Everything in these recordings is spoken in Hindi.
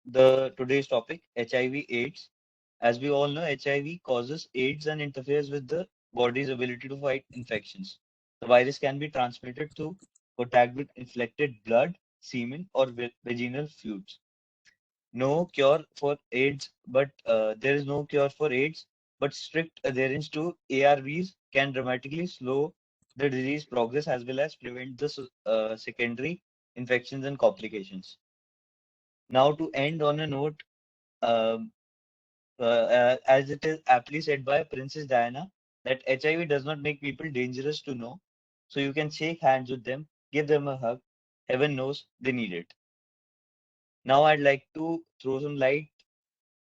the today's topic, HIV/AIDS. As we all know, HIV causes AIDS and interferes with the body's ability to fight infections. The virus can be transmitted through contact with infected blood, semen, or vaginal fluids. No cure for AIDS, but there is no cure for AIDS, but strict adherence to ARVs can dramatically slow the disease progress as well as prevent the secondary infections and complications. Now, to end on a note, um, as it is aptly said by Princess Diana, that HIV does not make people dangerous to know. So you can shake hands with them, give them a hug. Heaven knows they need it. Now I'd like to throw some light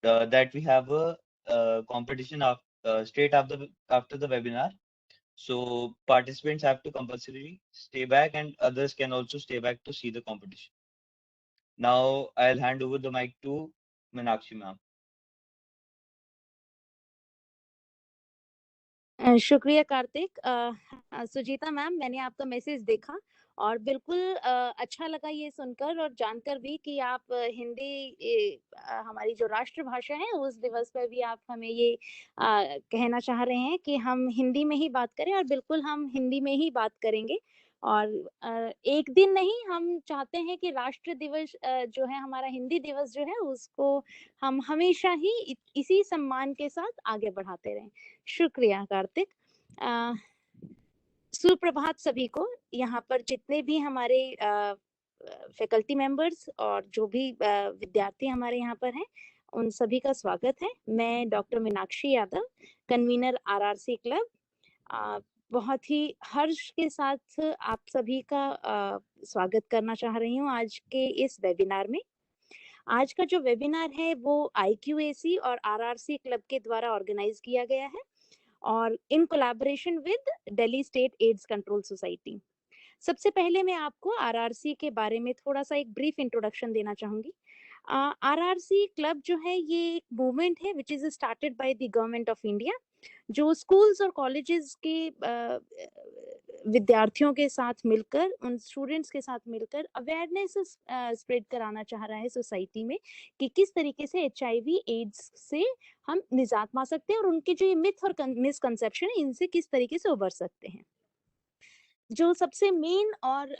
that we have a competition straight after the webinar. So participants have to compulsorily stay back, and others can also stay back to see the competition. Now I'll hand over the mic to Meenakshi ma'am. शुक्रिया कार्तिक। सुजीता मैम, मैंने आपका मैसेज देखा और बिल्कुल अच्छा लगा ये सुनकर और जानकर भी कि आप हमारी जो राष्ट्रभाषा है उस दिवस पर भी आप हमें ये कहना चाह रहे हैं कि हम हिंदी में ही बात करें, और बिल्कुल हम हिंदी में ही बात करेंगे। और एक दिन नहीं, हम चाहते हैं कि राष्ट्र दिवस जो है हमारा, हिंदी दिवस जो है, उसको हम हमेशा ही इसी सम्मान के साथ आगे बढ़ाते रहें। शुक्रिया कार्तिक। सुप्रभात सभी को। यहाँ पर जितने भी हमारे फैकल्टी मेंबर्स और जो भी विद्यार्थी हमारे यहाँ पर हैं, उन सभी का स्वागत है। मैं doctor Meenakshi Yadav, convener RRC club, बहुत ही हर्ष के साथ आप सभी का स्वागत करना चाह रही हूँ आज के इस वेबिनार में। आज का जो वेबिनार है वो IQAC और RRC क्लब के द्वारा ऑर्गेनाइज किया गया है और in collaboration with Delhi state AIDS control society. सबसे पहले मैं आपको आरआरसी के बारे में थोड़ा सा एक ब्रीफ इंट्रोडक्शन देना चाहूंगी। आरआरसी क्लब जो है ये एक मूवमेंट है which is started by the government of India, जो स्कूल्स और कॉलेजेस के विद्यार्थियों के साथ मिलकर, उन स्टूडेंट्स के साथ मिलकर अवेयरनेस स्प्रेड कराना चाह रहा है सोसाइटी में कि किस तरीके से HIV एड्स से हम निजात पा सकते हैं और उनके जो ये मिथ और मिसकंसेप्शन है इनसे किस तरीके से उबर सकते हैं। जो सबसे मेन और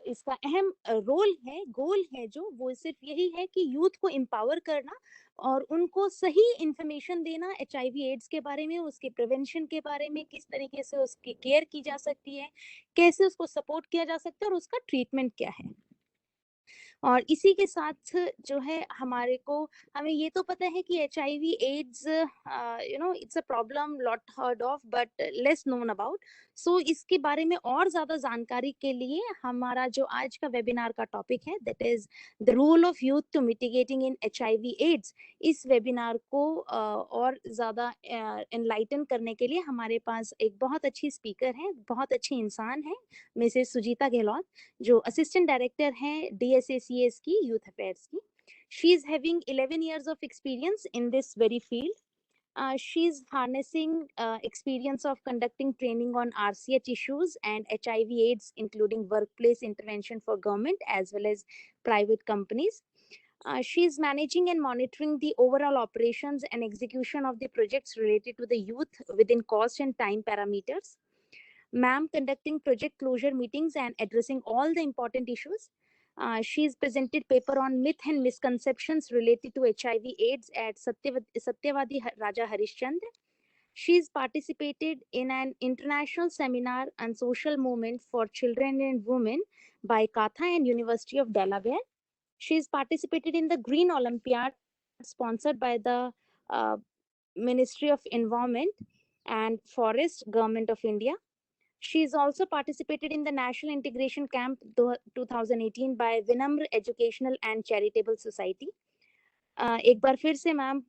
इसका अहम रोल है, गोल है जो, वो सिर्फ यही है कि यूथ को एम्पावर करना और उनको सही इंफॉर्मेशन देना HIV एड्स के बारे में, उसके प्रिवेंशन के बारे में, किस तरीके से उसकी केयर की जा सकती है, कैसे उसको सपोर्ट किया जा सकता है और उसका ट्रीटमेंट क्या है। और इसी के साथ जो है हमें ये तो पता है कि HIV AIDS it's a problem lot heard of but less known about. So इसके बारे में और ज्यादा जानकारी के लिए हमारा जो आज का वेबिनार का टॉपिक है, that is the role of youth to mitigating in HIV AIDS. इस वेबिनार को और ज्यादा एनलाइटन करने के लिए हमारे पास एक बहुत अच्छी स्पीकर है, बहुत अच्छी इंसान है, मिसेस सुजीता गहलोत, जो असिस्टेंट डायरेक्टर हैं DSACS की यूथ अफेयर्स की। She is having 11 years of experience in this very field. She is harnessing experience of conducting training on RCH issues and HIV AIDS, including workplace intervention for government as well as private companies. She is managing and monitoring the overall operations and execution of the projects related to the youth within cost and time parameters. Ma'am conducting project closure meetings and addressing all the important issues. She's presented paper on myth and misconceptions related to HIV AIDS at Satyavadi Raja Harishchandra. She's participated in an international seminar on social movement for children and women by Katha and University of Delaware. She's participated in the Green Olympiad sponsored by the uh, Ministry of Environment and Forest, Government of India. She is also participated in the National Integration Camp 2018 by Vinamr Educational and Charitable Society. एक बार फिर से मैम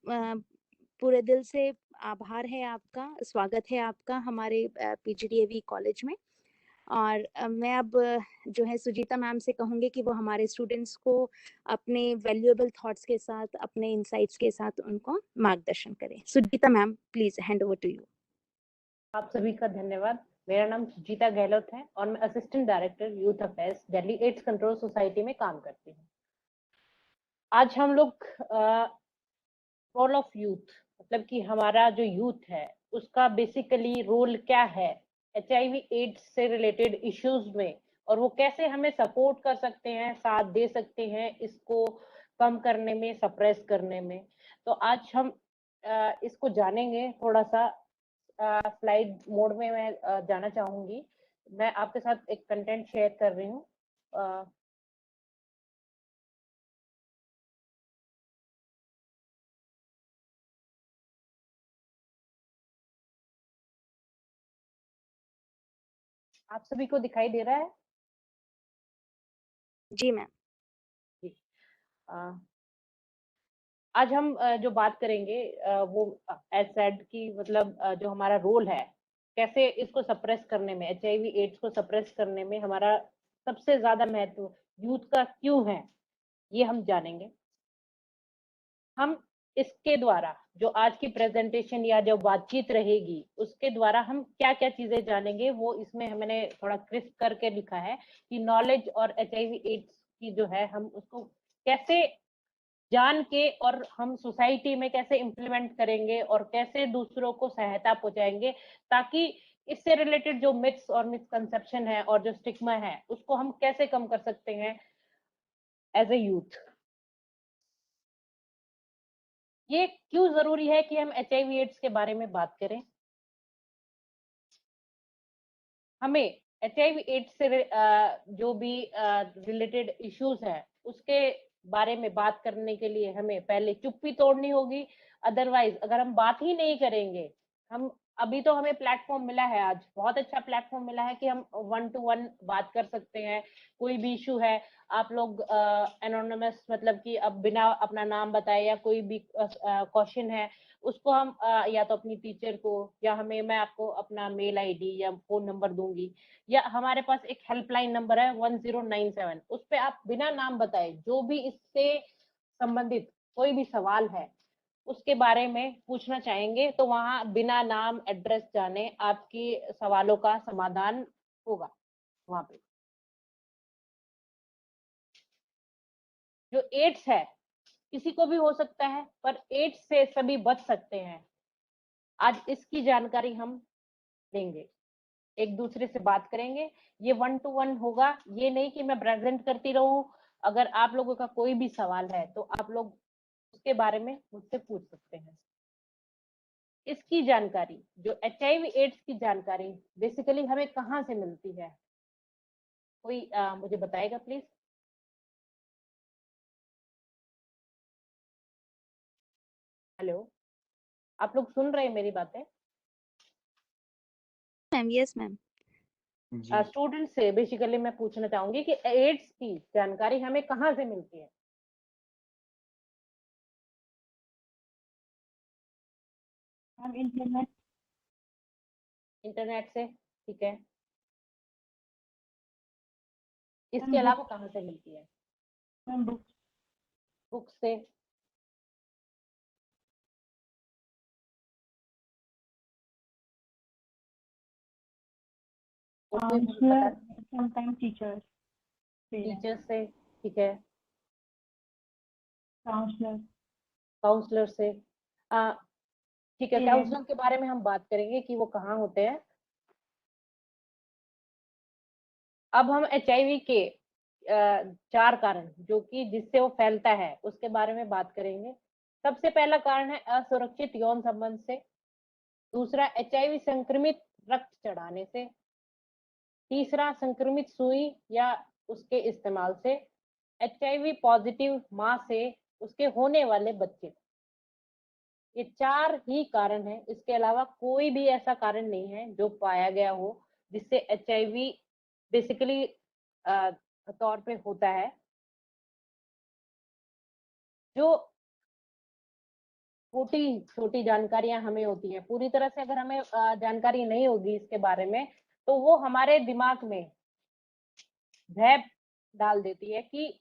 पूरे दिल से आभार है आपका, स्वागत है आपका हमारे PGDAV कॉलेज में। और मैं अब जो है सुजीता मैम से कहूँगी कि वो हमारे स्टूडेंट्स को अपने वैल्यूएबल थॉट्स के साथ, अपने इंसाइट्स के साथ उनको मार्गदर्शन करें। Sujita ma'am, please hand over to you. आप सभी का धन्यवाद। मेरा नाम सुजीता गहलोत है और मैं assistant director youth affairs Delhi AIDS control society में काम करती हूँ। आज हम लोग रोल ऑफ यूथ, मतलब कि हमारा जो यूथ है उसका बेसिकली रोल क्या है एचआईवी एड्स से रिलेटेड इश्यूज में, और वो कैसे हमें सपोर्ट कर सकते हैं, साथ दे सकते हैं इसको कम करने में, सप्रेस करने में। तो आज हम इसको जानेंगे थोड़ा सा। स्लाइड मोड में मैं जाना चाहूंगी। मैं आपके साथ एक कंटेंट शेयर कर रही हूँ। आप सभी को दिखाई दे रहा है? जी मैम। जी। आज हम जो बात करेंगे वो एज सेड कि मतलब जो हमारा रोल है, कैसे इसको सप्रेस करने में, एचआईवी एड्स को सप्रेस करने में हमारा सबसे ज्यादा महत्व यूथ का क्यों है, ये हम जानेंगे। हम इसके द्वारा जो आज की प्रेजेंटेशन या जो बातचीत रहेगी उसके द्वारा हम क्या क्या चीजें जानेंगे, वो इसमें मैंने थोड़ा क्रिस्प करके लिखा है कि नॉलेज और एचआईवी एड्स की जो है हम उसको कैसे जान के और हम सोसाइटी में कैसे इम्प्लीमेंट करेंगे और कैसे दूसरों को सहायता पहुंचाएंगे, ताकि इससे रिलेटेड जो मिथ्स और मिसकंसेप्शन है और जो स्टिग्मा है उसको हम कैसे कम कर सकते हैं एज ए यूथ। ये क्यों जरूरी है कि हम एचआईवी एड्स के बारे में बात करें? हमें एचआईवी एड्स से जो भी रिलेटेड इश्यूज है उसके बारे में बात करने के लिए हमें पहले चुप्पी तोड़नी होगी। अदरवाइज अगर हम बात ही नहीं करेंगे, हम अभी तो हमें प्लेटफॉर्म मिला है, आज बहुत अच्छा प्लेटफॉर्म मिला है कि हम 1 to 1 बात कर सकते हैं। कोई भी इशू है, आप लोग एनोनिमस, मतलब कि अब बिना अपना नाम बताए या कोई भी क्वेश्चन है उसको हम या तो अपनी टीचर को या हमें, मैं आपको अपना मेल आईडी या फोन नंबर दूंगी, या हमारे पास एक हेल्पलाइन नंबर है 1097, उस पे आप बिना नाम बताए जो भी इससे संबंधित कोई भी सवाल है उसके बारे में पूछना चाहेंगे तो वहां बिना नाम एड्रेस जाने आपकी सवालों का समाधान होगा वहां पे। जो एड्स है किसी को भी हो सकता है, पर एड्स से सभी बच सकते हैं। आज इसकी जानकारी हम देंगे, एक दूसरे से बात करेंगे। ये 1 to 1 होगा, ये नहीं कि मैं प्रेजेंट करती रहूं। अगर आप लोगों का कोई भी सवाल है तो आप लोग उसके बारे में मुझसे पूछ सकते हैं। इसकी जानकारी, जो एचआईवी एड्स की जानकारी बेसिकली हमें कहाँ से मिलती है, कोई मुझे बताएगा प्लीज? हेलो, आप लोग सुन रहे हैं मेरी बातें? Ma'am, yes ma'am. जी। स्टूडेंट से बेसिकली मैं पूछना चाहूंगी कि एड्स की जानकारी हमें कहाँ से मिलती है? Ma'am internet. इंटरनेट से, ठीक है। मैम इसके अलावा बुक। कहाँ से मिलती है? Ma'am book. बुक से। और कोई मुझे बता? Counsellor, sometime teachers, parents. Teacher से, ठीक है। काउंसलर। काउंसलर से, ठीक है। पेरेंट्स। काउंसलर के बारे में हम बात करेंगे कि वो कहाँ होते हैं। अब हम एचआईवी के 4 कारण जो कि जिससे वो फैलता है उसके बारे में बात करेंगे। सबसे पहला कारण है असुरक्षित यौन संबंध से। दूसरा, एचआईवी संक्रमित रक्त चढ़ाने से। तीसरा, संक्रमित सुई या उसके इस्तेमाल से। एचआईवी पॉजिटिव माँ से उसके होने वाले बच्चे। ये 4 ही कारण हैं, इसके अलावा कोई भी ऐसा कारण नहीं है जो पाया गया हो जिससे एचआईवी बेसिकली तौर पे होता है। जो छोटी छोटी जानकारियां हमें होती हैं, पूरी तरह से अगर हमें जानकारी नहीं होगी इसके बारे में तो वो हमारे दिमाग में भय डाल देती है कि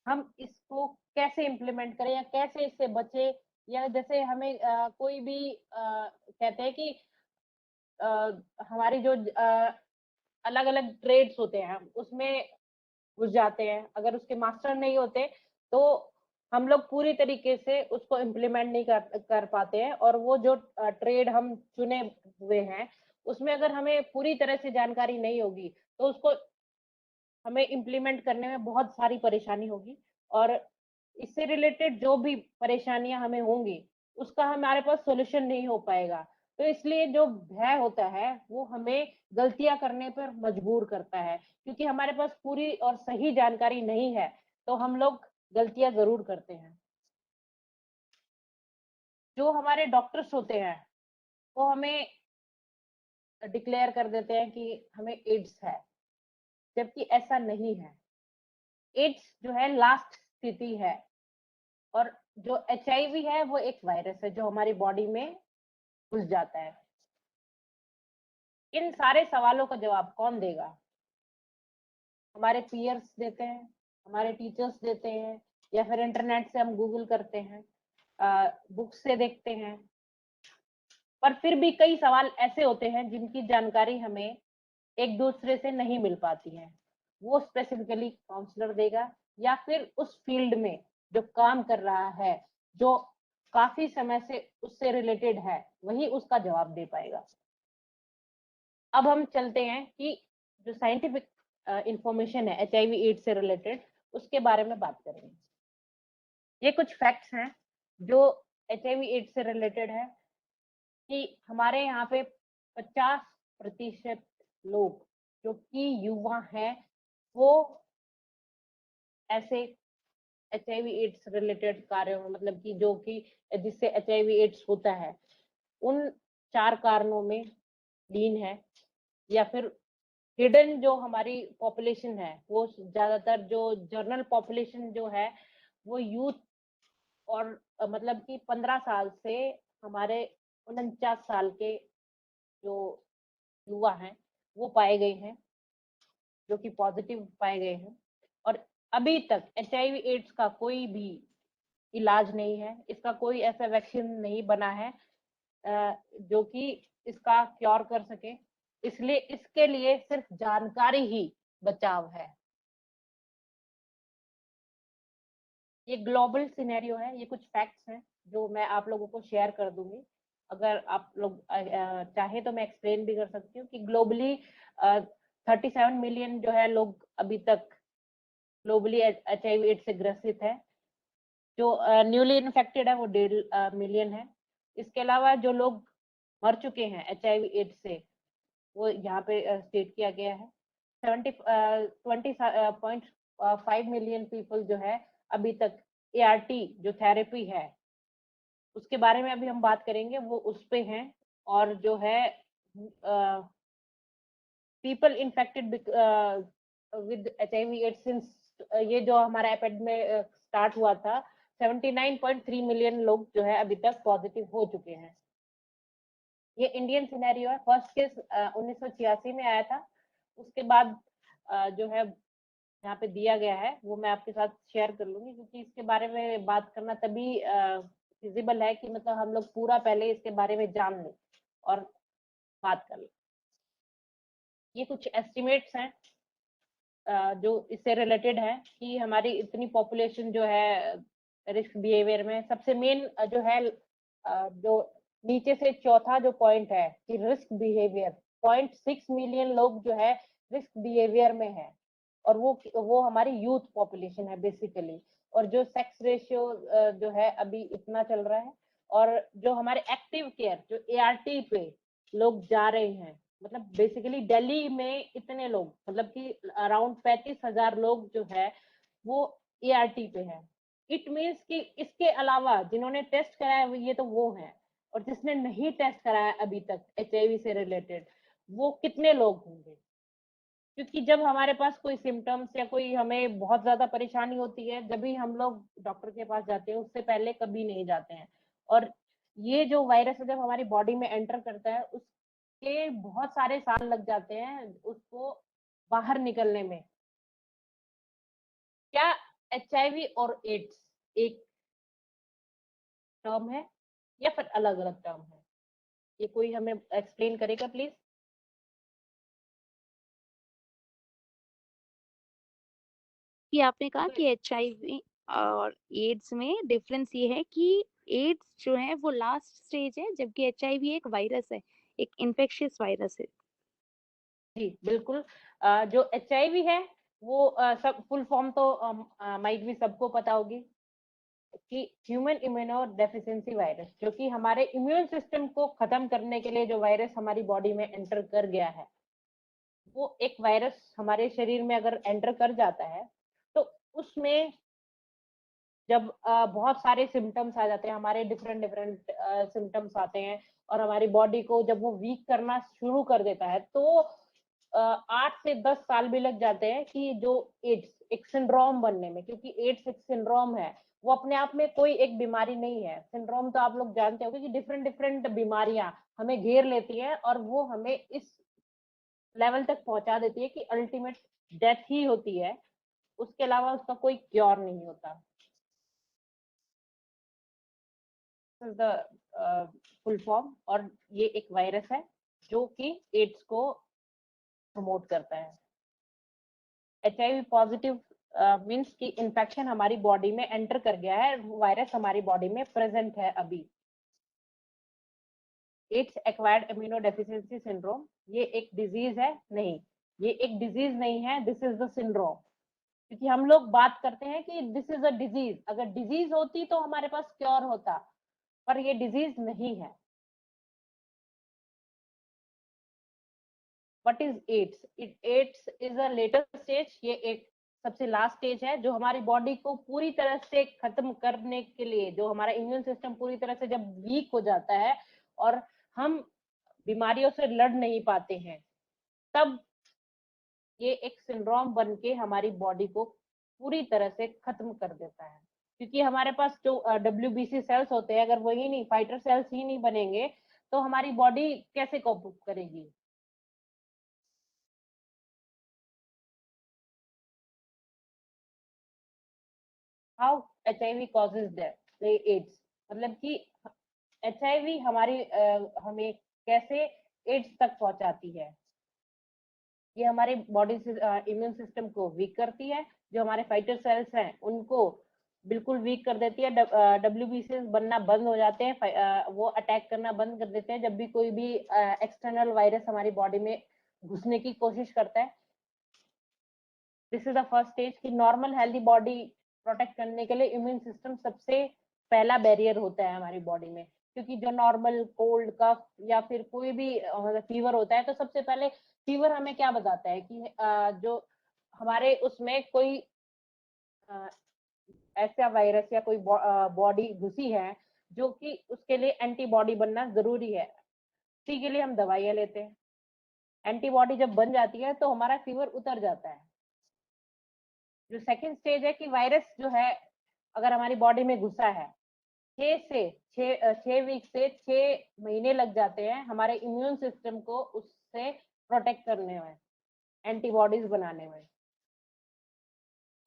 हम इसको कैसे इम्प्लीमेंट करें या कैसे इससे बचे। या जैसे हमें कोई भी कहते हैं कि हमारी जो अलग अलग ट्रेड्स होते हैं हम उसमें घुस जाते हैं, अगर उसके मास्टर नहीं होते तो हम लोग पूरी तरीके से उसको इम्प्लीमेंट नहीं कर पाते हैं, और वो जो ट्रेड हम चुने हुए हैं उसमें अगर हमें पूरी तरह से जानकारी नहीं होगी तो उसको हमें इम्प्लीमेंट करने में बहुत सारी परेशानी होगी, और इससे रिलेटेड जो भी परेशानियां हमें होंगी उसका हमारे पास सॉल्यूशन नहीं हो पाएगा। तो इसलिए जो भय होता है वो हमें गलतियां करने पर मजबूर करता है, क्योंकि हमारे पास पूरी और सही जानकारी नहीं है तो हम लोग गलतियां जरूर करते हैं। जो हमारे डॉक्टर्स होते हैं वो हमें डिक्लेयर कर देते हैं कि हमें एड्स है, जबकि ऐसा नहीं है। एड्स जो है लास्ट स्थिति है, और जो एचआईवी है वो एक वायरस है जो हमारी बॉडी में घुस जाता है। इन सारे सवालों का जवाब कौन देगा? हमारे पीयर्स देते हैं, हमारे टीचर्स देते हैं, या फिर इंटरनेट से हम गूगल करते हैं, बुक से देखते हैं। पर फिर भी कई सवाल ऐसे होते हैं जिनकी जानकारी हमें एक दूसरे से नहीं मिल पाती है। वो स्पेसिफिकली काउंसलर देगा, या फिर उस फील्ड में जो काम कर रहा है, जो काफी समय से उससे रिलेटेड है, वही उसका जवाब दे पाएगा। अब हम चलते हैं कि जो साइंटिफिक इंफॉर्मेशन है एचआईवी एड्स से रिलेटेड, उसके बारे में बात करेंगे। ये कुछ फैक्ट्स हैं जो एचआईवी एड्स से रिलेटेड है, कि हमारे यहाँ पे 50% लोग जो कि युवा हैं वो ऐसे एचआईवी एड्स रिलेटेड कार्यों में, मतलब कि जो कि जिससे एचआईवी एड्स होता है, उन 4 कारणों में लीन है। या फिर हिडन जो हमारी पॉपुलेशन है, वो ज्यादातर जो जनरल पॉपुलेशन जो है वो यूथ, और मतलब कि 15 साल से हमारे 49 साल के जो युवा हैं वो पाए गए हैं, जो कि पॉजिटिव पाए गए हैं। और अभी तक एचआईवी एड्स का कोई भी इलाज नहीं है, इसका कोई ऐसा वैक्सीन नहीं बना है जो कि इसका क्योर कर सके। इसलिए इसके लिए सिर्फ जानकारी ही बचाव है। ये ग्लोबल सिनेरियो है, ये कुछ फैक्ट्स हैं जो मैं आप लोगों को शेयर कर दूंगी। अगर आप लोग चाहे तो मैं एक्सप्लेन भी कर सकती हूँ कि ग्लोबली 37 मिलियन जो है लोग अभी तक ग्लोबली एचआईवी एड्स से ग्रसित है। जो न्यूली इन्फेक्टेड है वो 1.5 मिलियन है। इसके अलावा जो लोग मर चुके हैं एचआईवी एड्स से, वो यहाँ पे स्टेट किया गया है। 20.5 मिलियन पीपल जो है अभी तक एआरटी जो थेरेपी है उसके बारे में अभी हम बात करेंगे, वो उस पे हैं। और जो है people infected with HIV AIDS since, ये जो हमारा एपिडेमिक स्टार्ट हुआ था, 79.3 मिलियन लोग जो है अभी तक पॉजिटिव हो चुके हैं। ये इंडियन सिनेरियो है। फर्स्ट केस 1986 में आया था। उसके बाद जो है यहाँ पे दिया गया है वो मैं आपके साथ शेयर कर लूंगी, क्योंकि इसके बारे में बात करना तभी फिजिबल है कि मतलब हम लोग पूरा पहले इसके बारे में जान लें और बात कर लें। ये कुछ एस्टिमेट्स हैं जो इससे रिलेटेड है कि हमारी इतनी पॉपुलेशन जो है रिस्क बिहेवियर में सबसे मेन जो है, जो नीचे से चौथा जो पॉइंट है कि रिस्क बिहेवियर, 0.6 मिलियन लोग जो है रिस्क बिहेवियर में है, और वो हमारी यूथ पॉपुलेशन है बेसिकली। और जो सेक्स रेशियो जो है अभी इतना चल रहा है, और जो हमारे एक्टिव केयर जो एआरटी पे लोग जा रहे हैं, मतलब बेसिकली दिल्ली में इतने लोग, मतलब कि अराउंड 35,000 लोग जो है वो एआरटी पे है। इट मीन्स कि इसके अलावा जिन्होंने टेस्ट कराया ये तो वो है, और जिसने नहीं टेस्ट कराया अभी तक एचआईवी से रिलेटेड वो कितने लोग होंगे। क्योंकि जब हमारे पास कोई सिम्टम्स या कोई हमें बहुत ज्यादा परेशानी होती है, जब भी हम लोग डॉक्टर के पास जाते हैं, उससे पहले कभी नहीं जाते हैं। और ये जो वायरस जब हमारी बॉडी में एंटर करता है उसके बहुत सारे साल लग जाते हैं उसको बाहर निकलने में। क्या एचआईवी और एड्स एक टर्म है या फिर अलग अलग टर्म है? ये कोई हमें एक्सप्लेन करेगा प्लीज? कि आपने कहा कि एचआईवी और एड्स में डिफरेंस ये है कि एड्स जो है वो लास्ट स्टेज है, जबकि एचआईवी एक वायरस है, एक इन्फेक्शियस वायरस है। जी बिल्कुल। जो एचआईवी है वो सब फुल फॉर्म तो माइट भी सबको पता होगी कि ह्यूमन इम्यूनो डेफिशिएंसी वायरस, जो कि हमारे इम्यून सिस्टम को खत्म करने के लिए जो वायरस हमारी बॉडी में एंटर कर गया है, वो एक वायरस हमारे शरीर में अगर एंटर कर जाता है तो उसमें जब बहुत सारे सिम्टम्स आ जाते हैं, हमारे डिफरेंट डिफरेंट सिम्टम्स आते हैं और हमारी बॉडी को जब वो वीक करना शुरू कर देता है, तो 8 से 10 साल भी लग जाते हैं कि जो एड्स एक सिंड्रोम बनने में, क्योंकि एड्स एक सिंड्रोम है, वो अपने आप में कोई एक बीमारी नहीं है। सिंड्रोम तो आप लोग जानते होंगे कि डिफरेंट डिफरेंट बीमारियां हमें घेर लेती हैं और वो हमें इस लेवल तक पहुंचा देती है कि अल्टीमेट डेथ ही होती है, उसके अलावा उसका कोई क्योर नहीं होता। The full form. और ये एक वायरस है जो कि एड्स को प्रमोट करता है। एचआईवी पॉजिटिव मीन्स कि इन्फेक्शन हमारी बॉडी में एंटर कर गया है, वायरस हमारी बॉडी में प्रेजेंट है अभी। Ads acquired immuno deficiency syndrome, ये एक डिजीज है? नहीं, ये एक डिजीज नहीं है, दिस इज द सिंड्रोम। क्योंकि हम लोग बात करते हैं कि दिस इज अ डिजीज, अगर डिजीज होती तो हमारे पास क्योर होता, पर ये डिजीज नहीं है। What is AIDS? AIDS is a later stage, ये एक सबसे लास्ट स्टेज है जो हमारी बॉडी को पूरी तरह से खत्म करने के लिए, जो हमारा इम्यून सिस्टम पूरी तरह से जब वीक हो जाता है और हम बीमारियों से लड़ नहीं पाते हैं, तब ये एक सिंड्रोम बन के हमारी बॉडी को पूरी तरह से खत्म कर देता है। क्योंकि हमारे पास जो WBC सेल्स होते हैं, अगर वही नहीं, फाइटर सेल्स ही नहीं बनेंगे तो हमारी बॉडी कैसे कोप करेगी? How HIV causes death, AIDS, मतलब कि HIV हमारी हमें कैसे एड्स तक पहुंचाती है? ये हमारे बॉडी से इम्यून सिस्टम को वीक करती है, जो हमारे फाइटर सेल्स हैं उनको बिल्कुल वीक कर देती है। WBC बनना बंद हो जाते हैं, वो अटैक करना बंद कर देते हैं जब भी कोई भी एक्सटर्नल वायरस हमारी बॉडी में घुसने की कोशिश करता है। This is the first stage कि नॉर्मल हेल्दी बॉडी प्रोटेक्ट करने के लिए इम्यून सिस्टम सबसे पहला बैरियर होता है हमारी बॉडी में। क्योंकि जो नॉर्मल कोल्ड कफ या फिर कोई भी फीवर होता है, तो सबसे पहले फीवर हमें क्या बताता है कि जो हमारे उसमें कोई ऐसा वायरस या कोई बॉडी घुसी है, जो कि उसके लिए एंटीबॉडी बनना जरूरी है। इसी के लिए हम दवाइयां लेते हैं। एंटीबॉडी जब बन जाती है तो हमारा फीवर उतर जाता है। जो सेकंड स्टेज है कि वायरस जो है अगर हमारी बॉडी में घुसा है, 6 वीक से 6 महीने लग जाते हैं हमारे इम्यून सिस्टम को उससे प्रोटेक्ट करने में, एंटीबॉडीज बनाने में।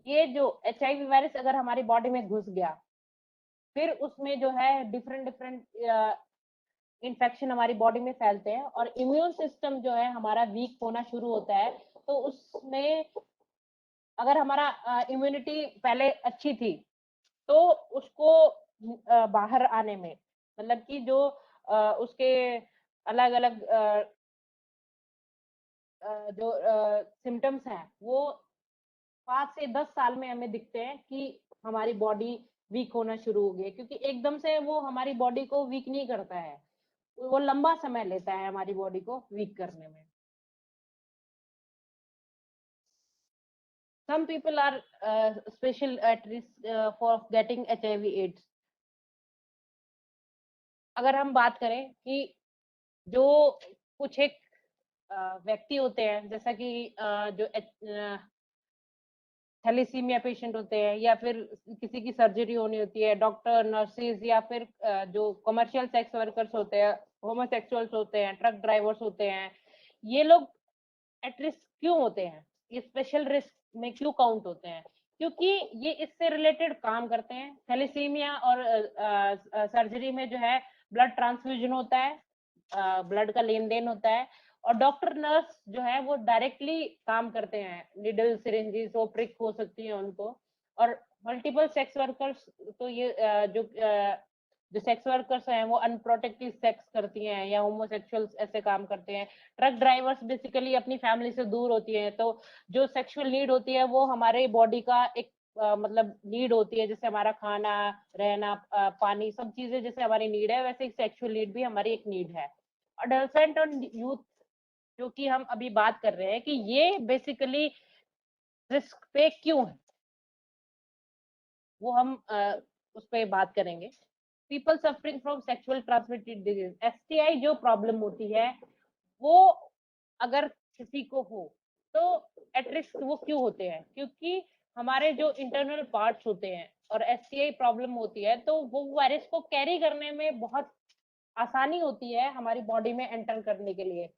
ये जो HIV वायरस अगर हमारी बॉडी में घुस गया, फिर उसमें जो है डिफरेंट डिफरेंट इन्फेक्शन हमारी बॉडी में फैलते हैं और इम्यून सिस्टम जो है हमारा वीक होना शुरू होता है। तो उसमें अगर हमारा इम्यूनिटी पहले अच्छी थी, तो उसको बाहर आने में, मतलब कि जो उसके अलग अलग जो सिम्टम्स हैं, वो 5 से 10 साल में हमें दिखते हैं कि हमारी बॉडी वीक होना शुरू हो गई है। क्योंकि एकदम से वो हमारी बॉडी को वीक नहीं करता है, वो लंबा समय लेता है हमारी बॉडी को वीक करने में। Some people are special at risk for getting HIV AIDS. अगर हम बात करें कि जो कुछ एक व्यक्ति होते हैं, जैसा कि जो थैलेसीमिया पेशेंट होते हैं, या फिर किसी की सर्जरी होनी होती है, डॉक्टर, नर्सेज, या फिर जो कमर्शियल सेक्स वर्कर्स होते हैं, होमोसेक्सुअल्स होते हैं, ट्रक ड्राइवर्स होते हैं, ये लोग एट रिस्क क्यों होते हैं? ये स्पेशल रिस्क में क्यों काउंट होते हैं? क्योंकि ये इससे रिलेटेड काम करते हैं। थैलेसीमिया और सर्जरी में जो है ब्लड ट्रांसफ्यूजन होता है, ब्लड का लेन देन होता है, और डॉक्टर नर्स जो है वो डायरेक्टली काम करते हैं, निडल सिरिंजेस वो प्रिक हो सकती है उनको, और मल्टीपल सेक्स वर्कर्स, तो ये जो सेक्स वर्कर्स हैं वो अनप्रोटेक्टेड सेक्स करती हैं या होमोसेक्सुअल्स ऐसे काम करते हैं। ट्रक ड्राइवर्स बेसिकली अपनी फैमिली से दूर होती हैं, तो जो सेक्सुअल नीड होती है वो हमारे बॉडी का एक मतलब नीड होती है, जैसे हमारा खाना, रहना, पानी, सब चीजें जैसे हमारी नीड है, वैसे सेक्सुअल नीड भी हमारी एक नीड है। अडल्सेंट और यूथ जो कि हम अभी बात कर रहे हैं कि ये बेसिकली रिस्क पे क्यों है, वो हम उस पर बात करेंगे। People suffering from sexual transmitted disease, STI जो प्रॉब्लम होती है वो अगर किसी को हो तो एट रिस्क वो क्यों होते हैं, क्योंकि हमारे जो इंटरनल पार्ट्स होते हैं और एसटीआई प्रॉब्लम होती है तो वो वायरस को कैरी करने में बहुत आसानी होती है हमारी बॉडी में एंटर करने के लिए।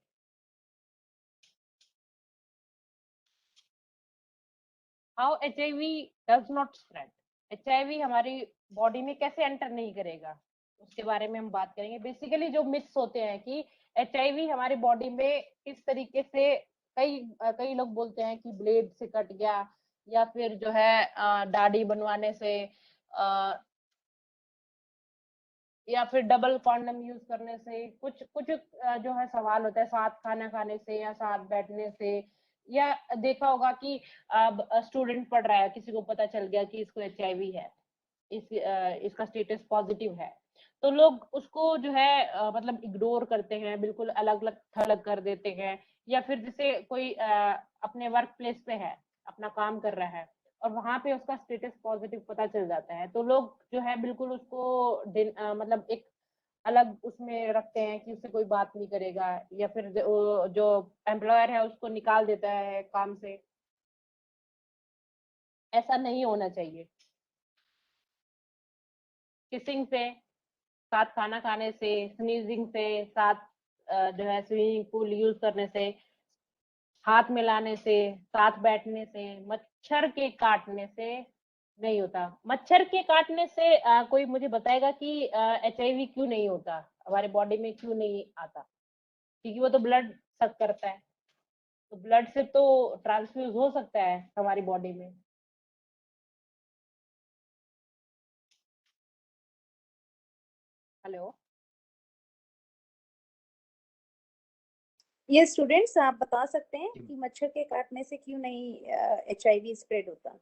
How HIV does not spread, HIV हमारी बॉडी में कैसे एंटर नहीं करेगा उसके बारे में हम बात करेंगे। बेसिकली जो मिथ्स होते हैं कि एचआईवी हमारी बॉडी में किस तरीके से, कई लोग बोलते हैं कि ब्लेड से कट गया, या फिर जो है दाढ़ी बनवाने से, या फिर डबल कॉन्डम यूज करने से, कुछ कुछ जो है सवाल होता है, साथ खाना खाने से या साथ बैठने से, या देखा होगा कि अब स्टूडेंट पढ़ रहा है, किसी को पता चल गया कि इसको एचआईवी है, इसका स्टेटस पॉजिटिव है, तो लोग उसको जो है मतलब इग्नोर करते हैं, बिल्कुल अलग अलग थलग कर देते हैं। या फिर जैसे कोई अपने वर्क प्लेस पे है, अपना काम कर रहा है और वहां पे उसका स्टेटस पॉजिटिव पता चल जाता है, तो लोग जो है बिल्कुल उसको मतलब एक अलग उसमें रखते हैं कि उससे कोई बात नहीं करेगा, या फिर जो एम्प्लॉयर है उसको निकाल देता है काम से। ऐसा नहीं होना चाहिए। किसिंग से, साथ खाना खाने से, स्नीजिंग से, साथ जो है स्विमिंग पूल यूज करने से, हाथ मिलाने से, साथ बैठने से, मच्छर के काटने से नहीं होता। मच्छर के काटने से कोई मुझे बताएगा कि एचआईवी क्यों नहीं होता, हमारे बॉडी में क्यों नहीं आता? क्योंकि वो तो ब्लड सक करता है, तो ब्लड से तो ट्रांसफ्यूज हो सकता है हमारी बॉडी में। हेलो। ये स्टूडेंट्स आप बता सकते हैं कि मच्छर के काटने से क्यों नहीं एचआईवी स्प्रेड होता?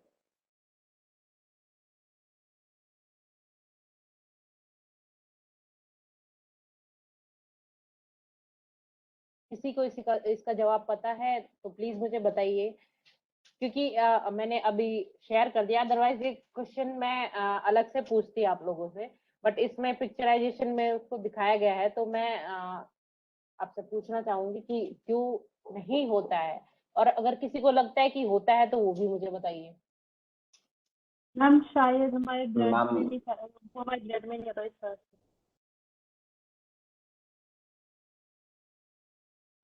किसी को इसका जवाब पता है तो प्लीज मुझे बताइए, क्योंकि मैंने अभी शेयर कर दिया, अदरवाइज ये क्वेश्चन मैं अलग से पूछती आप लोगों से, बट इसमें पिक्चराइजेशन में उसको दिखाया गया है, तो मैं आपसे पूछना चाहूंगी कि क्यों नहीं होता है, और अगर किसी को लगता है कि होता है तो वो भी मुझे बताइए। मैम शायद हमारे ब्लड मैम में नहीं वो हमारे ब्लड में नहीं होता इस तरह से।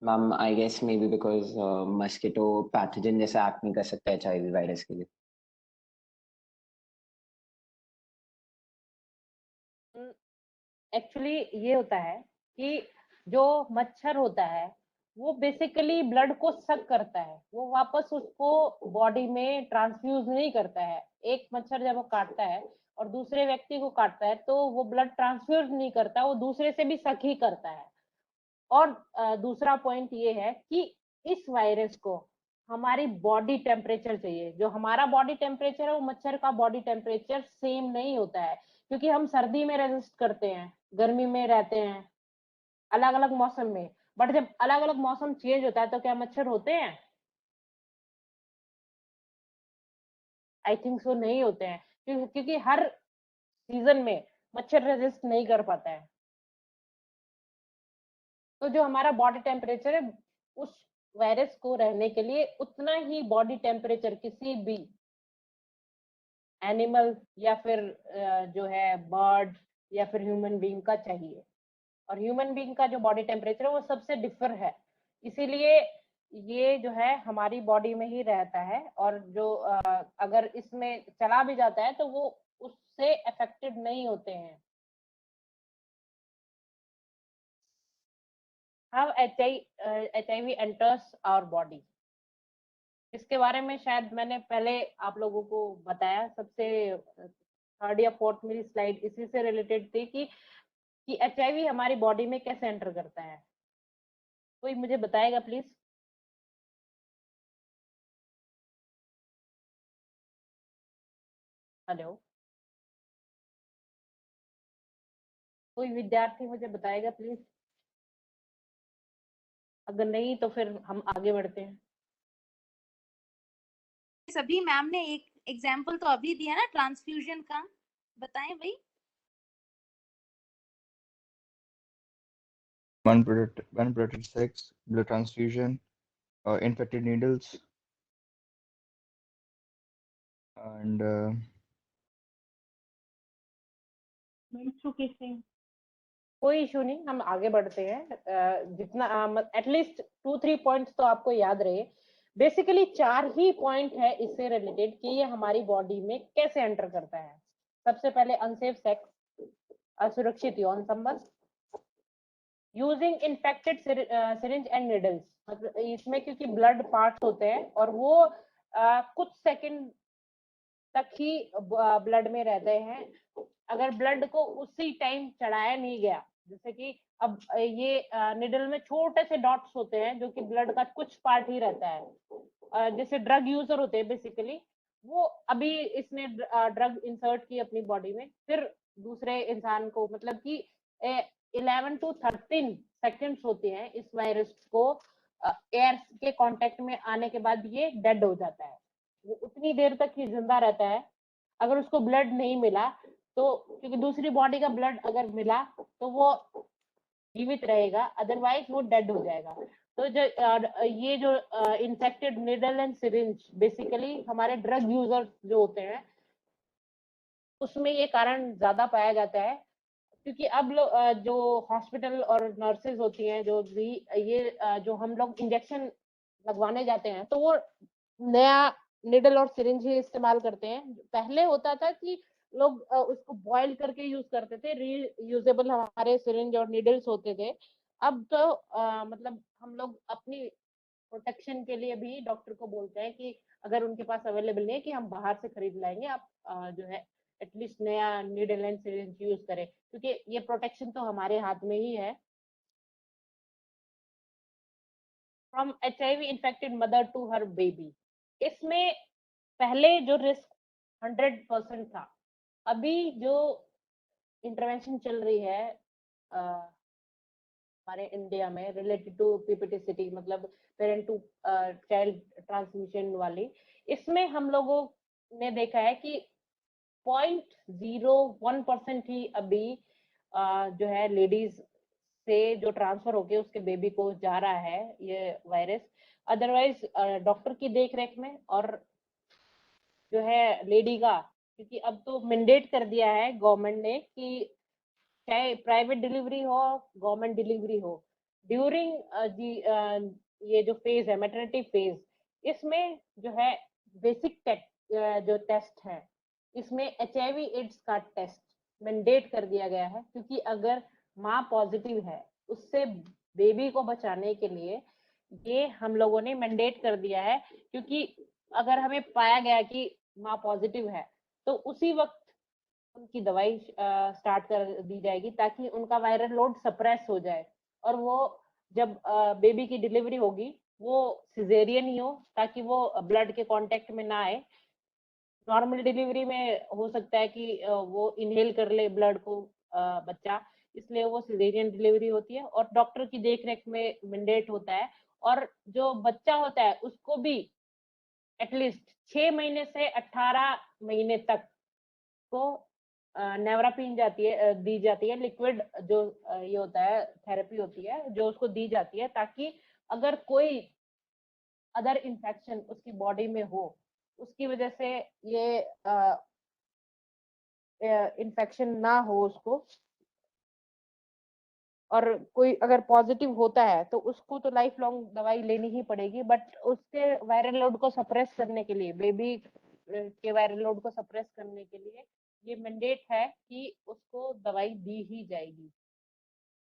Ma'am I guess maybe because mosquito pathogen जैसा एक्ट नहीं कर सकता एचआईवी वायरस के लिए। एक्चुअली ये होता है कि जो मच्छर होता है वो बेसिकली ब्लड को सक करता है, वो वापस उसको बॉडी में ट्रांसफ्यूज नहीं करता है। एक मच्छर जब वो काटता है और दूसरे व्यक्ति को काटता है तो वो ब्लड ट्रांसफ्यूज नहीं करता, वो दूसरे से भी सक ही करता है। और दूसरा पॉइंट ये है कि इस वायरस को हमारी बॉडी टेम्परेचर चाहिए, जो हमारा बॉडी टेम्परेचर है वो मच्छर का बॉडी टेम्परेचर सेम नहीं होता है, क्योंकि हम सर्दी में रेजिस्ट करते हैं, गर्मी में रहते हैं, अलग अलग मौसम में, बट जब अलग अलग मौसम चेंज होता है तो क्या मच्छर होते हैं? आई थिंक सो नहीं होते हैं, क्योंकि हर सीजन में मच्छर रेजिस्ट नहीं कर पाता है। तो जो हमारा बॉडी टेम्परेचर है उस वायरस को रहने के लिए उतना ही बॉडी टेम्परेचर किसी भी एनिमल या फिर जो है बर्ड या फिर ह्यूमन बीइंग का चाहिए। और ह्यूमन बीइंग का जो बॉडी टेम्परेचर है वो सबसे डिफर है, इसीलिए ये जो है हमारी बॉडी में ही रहता है, और जो अगर इसमें चला भी जाता है तो वो उससे अफेक्टेड नहीं होते हैं। How HIV enters our body, इसके बारे में शायद मैंने पहले आप लोगों को बताया, सबसे थर्ड या फोर्थ मेरी स्लाइड इसी से रिलेटेड थी कि एचआईवी हमारी बॉडी में कैसे एंटर करता है। कोई मुझे बताएगा प्लीज? हेलो, कोई विद्यार्थी मुझे बताएगा प्लीज? अगर नहीं तो फिर हम आगे बढ़ते हैं। सभी मैम ने एक एग्जाम्पल तो अभी दिया ना ट्रांसफ्यूजन का, बताएं भाई। Unprotected sex, blood transfusion, infected needles, and menstrual kissing. कोई इशू नहीं, हम आगे बढ़ते हैं। जितना एटलीस्ट 2-3 पॉइंट्स तो आपको याद रहे। बेसिकली 4 ही पॉइंट है इससे रिलेटेड कि ये हमारी बॉडी में कैसे एंटर करता है। सबसे पहले अनसेफ सेक्स, असुरक्षित यौन संबंध, using infected syringe and needles, मतलब इसमें क्योंकि ब्लड पार्ट्स होते हैं और वो कुछ सेकंड तक ही ब्लड में रहते हैं। अगर ब्लड को उसी टाइम चढ़ाया नहीं गया, जैसे कि अब ये निडल में छोटे से डॉट्स होते हैं जो कि ब्लड का कुछ पार्ट ही रहता है। जैसे ड्रग यूजर होते हैं बेसिकली, वो अभी इसने ड्रग इंसर्ट की अपनी बॉडी में, फिर दूसरे इंसान को, मतलब कि 11 to 13 सेकेंड्स होते हैं इस वायरस को एयर के कांटेक्ट में आने के बाद ये डेड हो जाता है। वो उतनी देर तक ही जिंदा रहता है। अगर उसको ब्लड नहीं मिला तो, क्योंकि दूसरी बॉडी का ब्लड अगर मिला तो वो जीवित रहेगा, अदरवाइज वो डेड हो जाएगा। तो जो ये जो infected needle and syringe basically हमारे ड्रग यूजर जो होते हैं उसमें ये कारण ज्यादा पाया जाता है, क्योंकि अब जो हॉस्पिटल और नर्सेज होती हैं जो भी ये जो हम लोग इंजेक्शन लगवाने जाते हैं तो वो नया निडल और सिरिंज ही इस्तेमाल करते हैं। पहले होता था कि लोग उसको बॉईल करके यूज करते थे, रीयूजेबल हमारे सिरिंज और निडल्स होते थे। अब तो मतलब हम लोग अपनी प्रोटेक्शन के लिए भी डॉक्टर को बोलते हैं कि अगर उनके पास अवेलेबल नहीं है कि हम बाहर से खरीद लाएंगे, आप जो है एटलीस्ट नया नीडल एंड सिरिंज यूज करें, क्योंकि ये प्रोटेक्शन तो हमारे हाथ में ही है। From HIV infected mother to her baby, इसमें पहले जो रिस्क 100% था, अभी जो इंटरवेंशन चल रही है हमारे इंडिया में रिलेटेड टू पीपीटीसीटी, मतलब पेरेंट टू चाइल्ड ट्रांसमिशन वाली, इसमें हम लोगों ने देखा है कि 0.01% ही अभी जो है लेडीज से जो ट्रांसफर होके उसके बेबी को जा रहा है ये वायरस। अदरवाइज डॉक्टर की देखरेख में और जो है लेडी का, क्योंकि अब तो मैंडेट कर दिया है गवर्नमेंट ने कि चाहे प्राइवेट डिलीवरी हो गवर्नमेंट डिलीवरी हो, ड्यूरिंग ये जो फेज है मैटरनिटी फेज, इसमें जो है बेसिक जो टेस्ट है इसमें एचआईवी एड्स का टेस्ट मैंडेट कर दिया गया है, क्योंकि अगर माँ पॉजिटिव है उससे बेबी को बचाने के लिए ये हम लोगों ने मैंडेट कर दिया है। क्योंकि अगर हमें पाया गया कि माँ पॉजिटिव है तो उसी वक्त उनकी दवाई स्टार्ट कर दी जाएगी ताकि उनका वायरल लोड सप्रेस हो जाए, और वो जब बेबी की डिलीवरी होगी वो सिजेरियन ही हो ताकि वो ब्लड के कांटेक्ट में ना आए। नॉर्मल डिलीवरी में हो सकता है कि वो इनहेल कर ले ब्लड को बच्चा, इसलिए वो सिजेरियन डिलीवरी होती है और डॉक्टर की देखरेख में मैंडेट होता है। और जो बच्चा होता है उसको भी एटलीस्ट 6 महीने से 18 महीने तक को नेवरापीन दी जाती है, लिक्विड जो ये होता है थेरेपी होती है जो उसको दी जाती है, ताकि अगर कोई अदर इन्फेक्शन उसकी बॉडी में हो उसकी वजह से ये इन्फेक्शन ना हो उसको। और कोई अगर पॉजिटिव होता है तो उसको तो लाइफ लॉन्ग दवाई लेनी ही पड़ेगी, बट उसके वायरल लोड को सप्रेस करने के लिए, बेबी के वायरल लोड को सप्रेस करने के लिए ये मैंडेट है कि उसको दवाई दी ही जाएगी।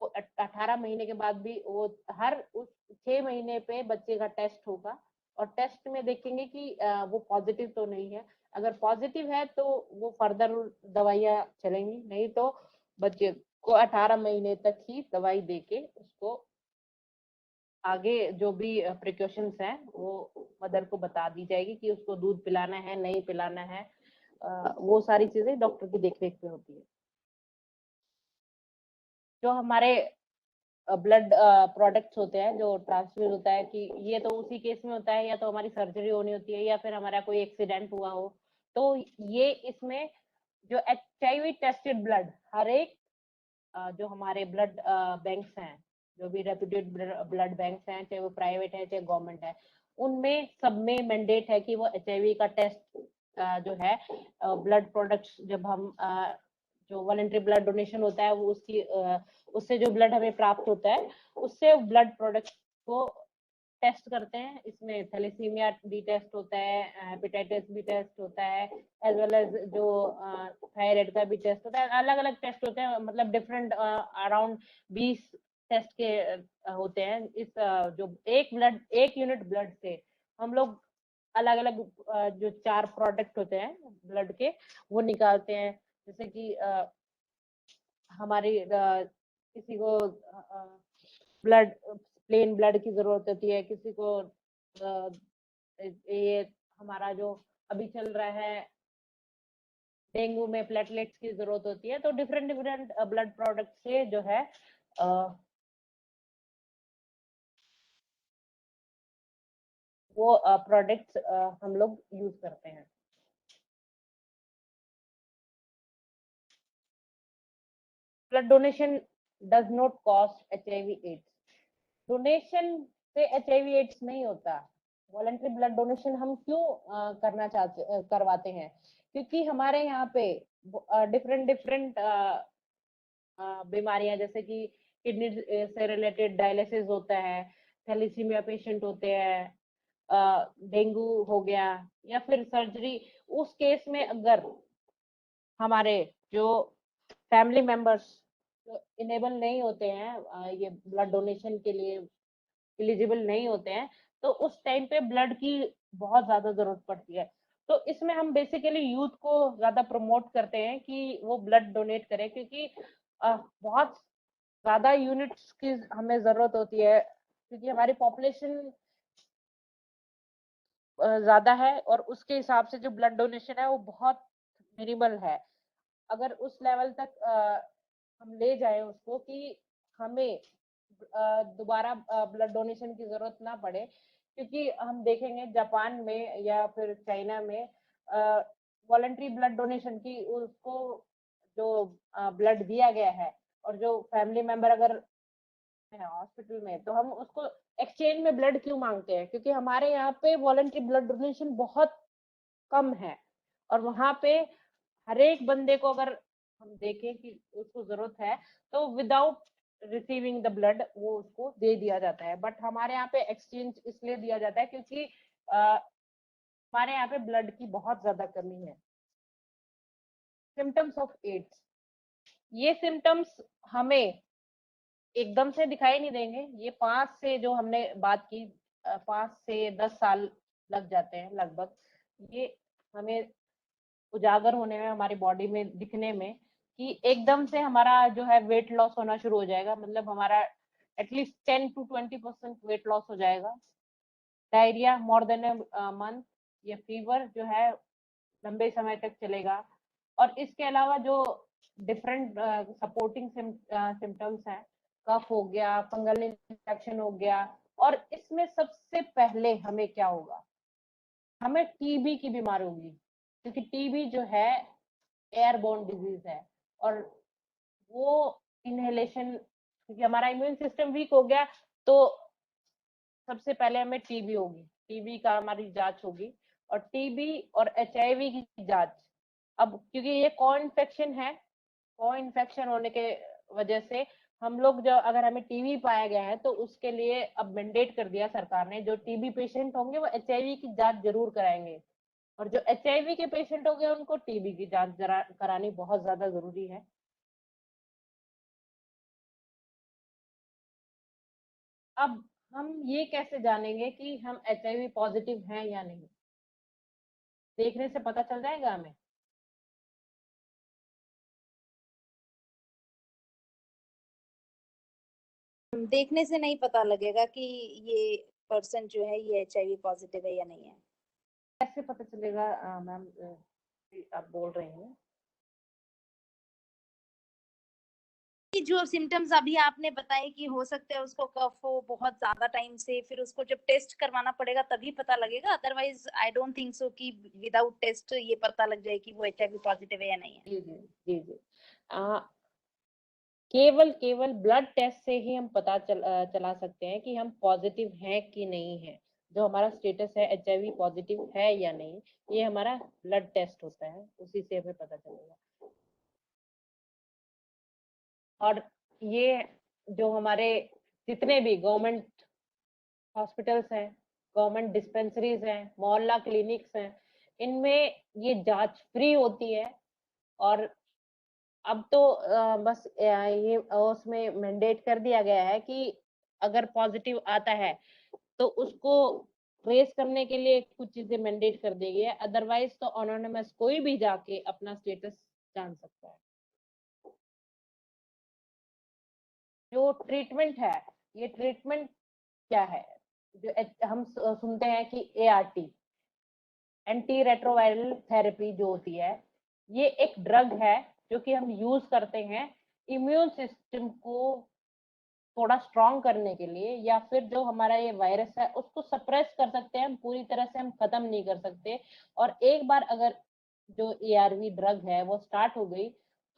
18 महीने के बाद भी वो हर उस 6 महीने पे बच्चे का टेस्ट होगा और टेस्ट में देखेंगे कि वो पॉजिटिव तो नहीं है। अगर पॉजिटिव है तो वो फर्दर दवाइयाँ चलेंगी, नहीं तो बच्चे को 18 महीने तक ही दवाई देके उसको आगे जो भी प्रिकॉशंस हैं वो मदर को बता दी जाएगी कि उसको दूध पिलाना है, नहीं पिलाना है। वो सारी चीजें डॉक्टर की देखरेख में होती है। जो हमारे ब्लड प्रोडक्ट्स होते हैं जो ट्रांसफ्यूज होता है, कि ये तो उसी केस में होता है या तो हमारी सर्जरी होनी होती है या फिर हमारा कोई एक्सीडेंट हुआ हो, तो ये इसमें जो HIV टेस्टेड ब्लड हर एक जो हमारे ब्लड बैंक्स हैं, जो भी रेप्यूटेड ब्लड बैंक्स हैं, चाहे वो प्राइवेट है चाहे गवर्नमेंट है, उनमें सब में मैंडेट है कि वो HIV का टेस्ट जो है ब्लड प्रोडक्ट्स जब हम जो वॉलंटरी ब्लड डोनेशन होता है वो उससे जो ब्लड हमें प्राप्त होता है उससे ब्लड प्रोडक्ट को टेस्ट करते हैं। इसमें थैलेसीमिया भी टेस्ट होता है, हेपेटाइटिस भी टेस्ट होता है, एज वेल एज जो थायराइड का भी टेस्ट होता है। अलग अलग टेस्ट होते हैं, मतलब डिफरेंट अराउंड 20 टेस्ट के होते हैं। इस जो एक यूनिट ब्लड से हम लोग अलग अलग जो 4 प्रोडक्ट होते हैं ब्लड के वो निकालते हैं। जैसे कि हमारी किसी को ब्लड प्लेन ब्लड की जरूरत होती है, किसी को ये हमारा जो अभी चल रहा है डेंगू में प्लेटलेट्स की जरूरत होती है। तो डिफरेंट डिफरेंट ब्लड प्रोडक्ट से जो है वो प्रोडक्ट्स हम लोग यूज करते हैं। Blood donation does not cost HIV AIDS. Donation से HIV एड्स नहीं होता। वॉलंटरी ब्लड डोनेशन हम क्यों करवाते हैं? क्योंकि हमारे यहाँ पे डिफरेंट डिफरेंट बीमारियां, जैसे कि किडनी से रिलेटेड डायलिसिस होता है, थैलेसीमिया पेशेंट होते हैं, डेंगू हो गया, या फिर सर्जरी। उस केस में अगर हमारे जो फैमिली मेंबर्स जो इनेबल नहीं होते हैं, ये ब्लड डोनेशन के लिए एलिजिबल नहीं होते हैं, तो उस टाइम पे ब्लड की बहुत ज्यादा जरूरत पड़ती है। तो इसमें हम बेसिकली यूथ को ज्यादा प्रमोट करते हैं कि वो ब्लड डोनेट करें, क्योंकि बहुत ज्यादा यूनिट्स की हमें जरूरत होती है, क्योंकि हमारी पॉपुलेशन ज्यादा है और उसके हिसाब से जो ब्लड डोनेशन है वो बहुत मिनिमल है। अगर उस लेवल तक हम ले जाएं उसको कि हमें दोबारा ब्लड डोनेशन की जरूरत ना पड़े, क्योंकि हम देखेंगे जापान में या फिर चाइना में वॉलंटरी ब्लड डोनेशन की उसको जो ब्लड दिया गया है और जो फैमिली मेंबर अगर है हॉस्पिटल में, तो हम उसको एक्सचेंज में ब्लड क्यों मांगते हैं? क्योंकि हमारे यहाँ पे वॉलंटरी ब्लड डोनेशन बहुत कम है, और वहां पे हर एक बंदे को अगर हम देखें कि उसको जरूरत है तो विदाउट रिसीविंग द ब्लड वो उसको दे दिया जाता है। बट हमारे यहाँ पे एक्सचेंज इसलिए दिया जाता है क्योंकि हमारे यहाँ पे ब्लड की बहुत ज्यादा कमी है। सिम्टम्स ऑफ एड्स, ये सिम्टम्स हमें एकदम से दिखाई नहीं देंगे। ये 5 से जो हमने बात की 5 से 10 साल लग जाते हैं लगभग, ये हमें उजागर होने में, हमारी बॉडी में दिखने में, कि एकदम से हमारा जो है वेट लॉस होना शुरू हो जाएगा। मतलब हमारा एटलीस्ट 10 to 20% वेट लॉस हो जाएगा। Diarrhoea more than a month, ये फीवर जो है लंबे समय तक चलेगा। और इसके अलावा जो डिफरेंट सपोर्टिंग सिम्टम्स हैं, कफ हो गया, फंगल इन्फेक्शन हो गया, और इसमें सबसे पहले हमें क्या होगा? हमें टीबी की बीमारी होगी, क्योंकि टीबी जो है एयरबोर्न डिजीज है, और वो इनहेलेशन, क्योंकि हमारा इम्यून सिस्टम वीक हो गया तो सबसे पहले हमें टीबी होगी, टीबी का हमारी जांच होगी। और टीबी और HIV की जांच, अब क्योंकि ये को इन्फेक्शन है, को इन्फेक्शन होने के वजह से हम लोग जो, अगर हमें टीबी पाया गया है तो उसके लिए अब मैंडेट कर दिया सरकार ने, जो टीबी पेशेंट होंगे वो HIV की जांच जरूर कराएंगे, और जो HIV के पेशेंट हो गए उनको टीबी की जांच करानी बहुत ज्यादा जरूरी है। अब हम ये कैसे जानेंगे कि हम HIV पॉजिटिव हैं या नहीं? देखने से पता चल जाएगा हमें? देखने से नहीं पता लगेगा कि ये पर्सन जो है ये HIV पॉजिटिव है या नहीं है। कैसे पता चलेगा मैम, आप बोल रही हैं? कि जो सिम्टम्स अभी आपने बताए कि हो सकता है उसको कफ हो बहुत ज्यादा टाइम से, फिर उसको जब टेस्ट करवाना पड़ेगा तभी पता लगेगा। Otherwise I don't think so कि विदाउट टेस्ट ये पता लग जाए कि वो HIV पॉजिटिव है या नहीं है। जी जी जी जी। केवल ब्लड टेस्ट से ही हम पता चला सकते हैं कि हम पॉजिटिव हैं कि नहीं है। जो हमारा स्टेटस है HIV पॉजिटिव है या नहीं, ये हमारा ब्लड टेस्ट होता है, उसी से हमें पता चलेगा। और ये जो हमारे जितने भी गवर्नमेंट हॉस्पिटल्स हैं, गवर्नमेंट डिस्पेंसरीज हैं, मोहल्ला क्लिनिक्स हैं, इनमें ये जांच फ्री होती है। और अब तो बस ये उसमें मैंडेट कर दिया गया है कि अगर पॉजिटिव आता है तो उसको ट्रेस करने के लिए कुछ चीजें मैंडेट कर दी गई है। अदरवाइज तो अनोनिमस कोई भी जाके अपना स्टेटस जान सकता है। जो ट्रीटमेंट है, ये ट्रीटमेंट क्या है? जो हम सुनते हैं कि ART, एंटी रेट्रोवायरल थेरेपी जो होती है, ये एक ड्रग है जो कि हम यूज करते हैं इम्यून सिस्टम को थोड़ा स्ट्रॉन्ग करने के लिए, या फिर जो हमारा ये वायरस है उसको सप्रेस कर सकते हैं। हम पूरी तरह से हम खत्म नहीं कर सकते। और एक बार अगर जो ARV ड्रग है वो स्टार्ट हो गई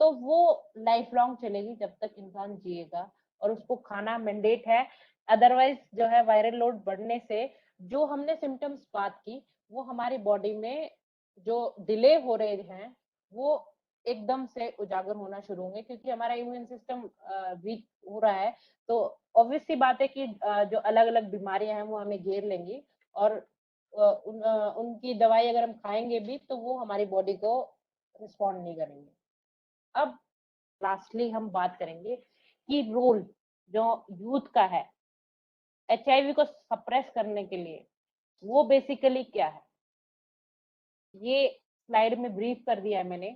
तो वो लाइफ लॉन्ग चलेगी जब तक इंसान जिएगा, और उसको खाना मैंडेट है। अदरवाइज जो है वायरल लोड बढ़ने से जो हमने सिम्टम्स बात की, वो हमारी बॉडी में जो डिले हो रहे हैं वो एकदम से उजागर होना शुरू होंगे, क्योंकि हमारा इम्यून सिस्टम वीक हो रहा है। तो ऑब्वियस सी बात है कि जो अलग अलग बीमारियां हैं वो हमें घेर लेंगी, और उनकी दवाई अगर हम खाएंगे भी तो वो हमारी बॉडी को रिस्पॉन्ड नहीं करेंगे। अब लास्टली हम बात करेंगे कि रोल जो यूथ का है HIV को सप्रेस करने के लिए, वो बेसिकली क्या है, ये स्लाइड में ब्रीफ कर दिया है मैंने।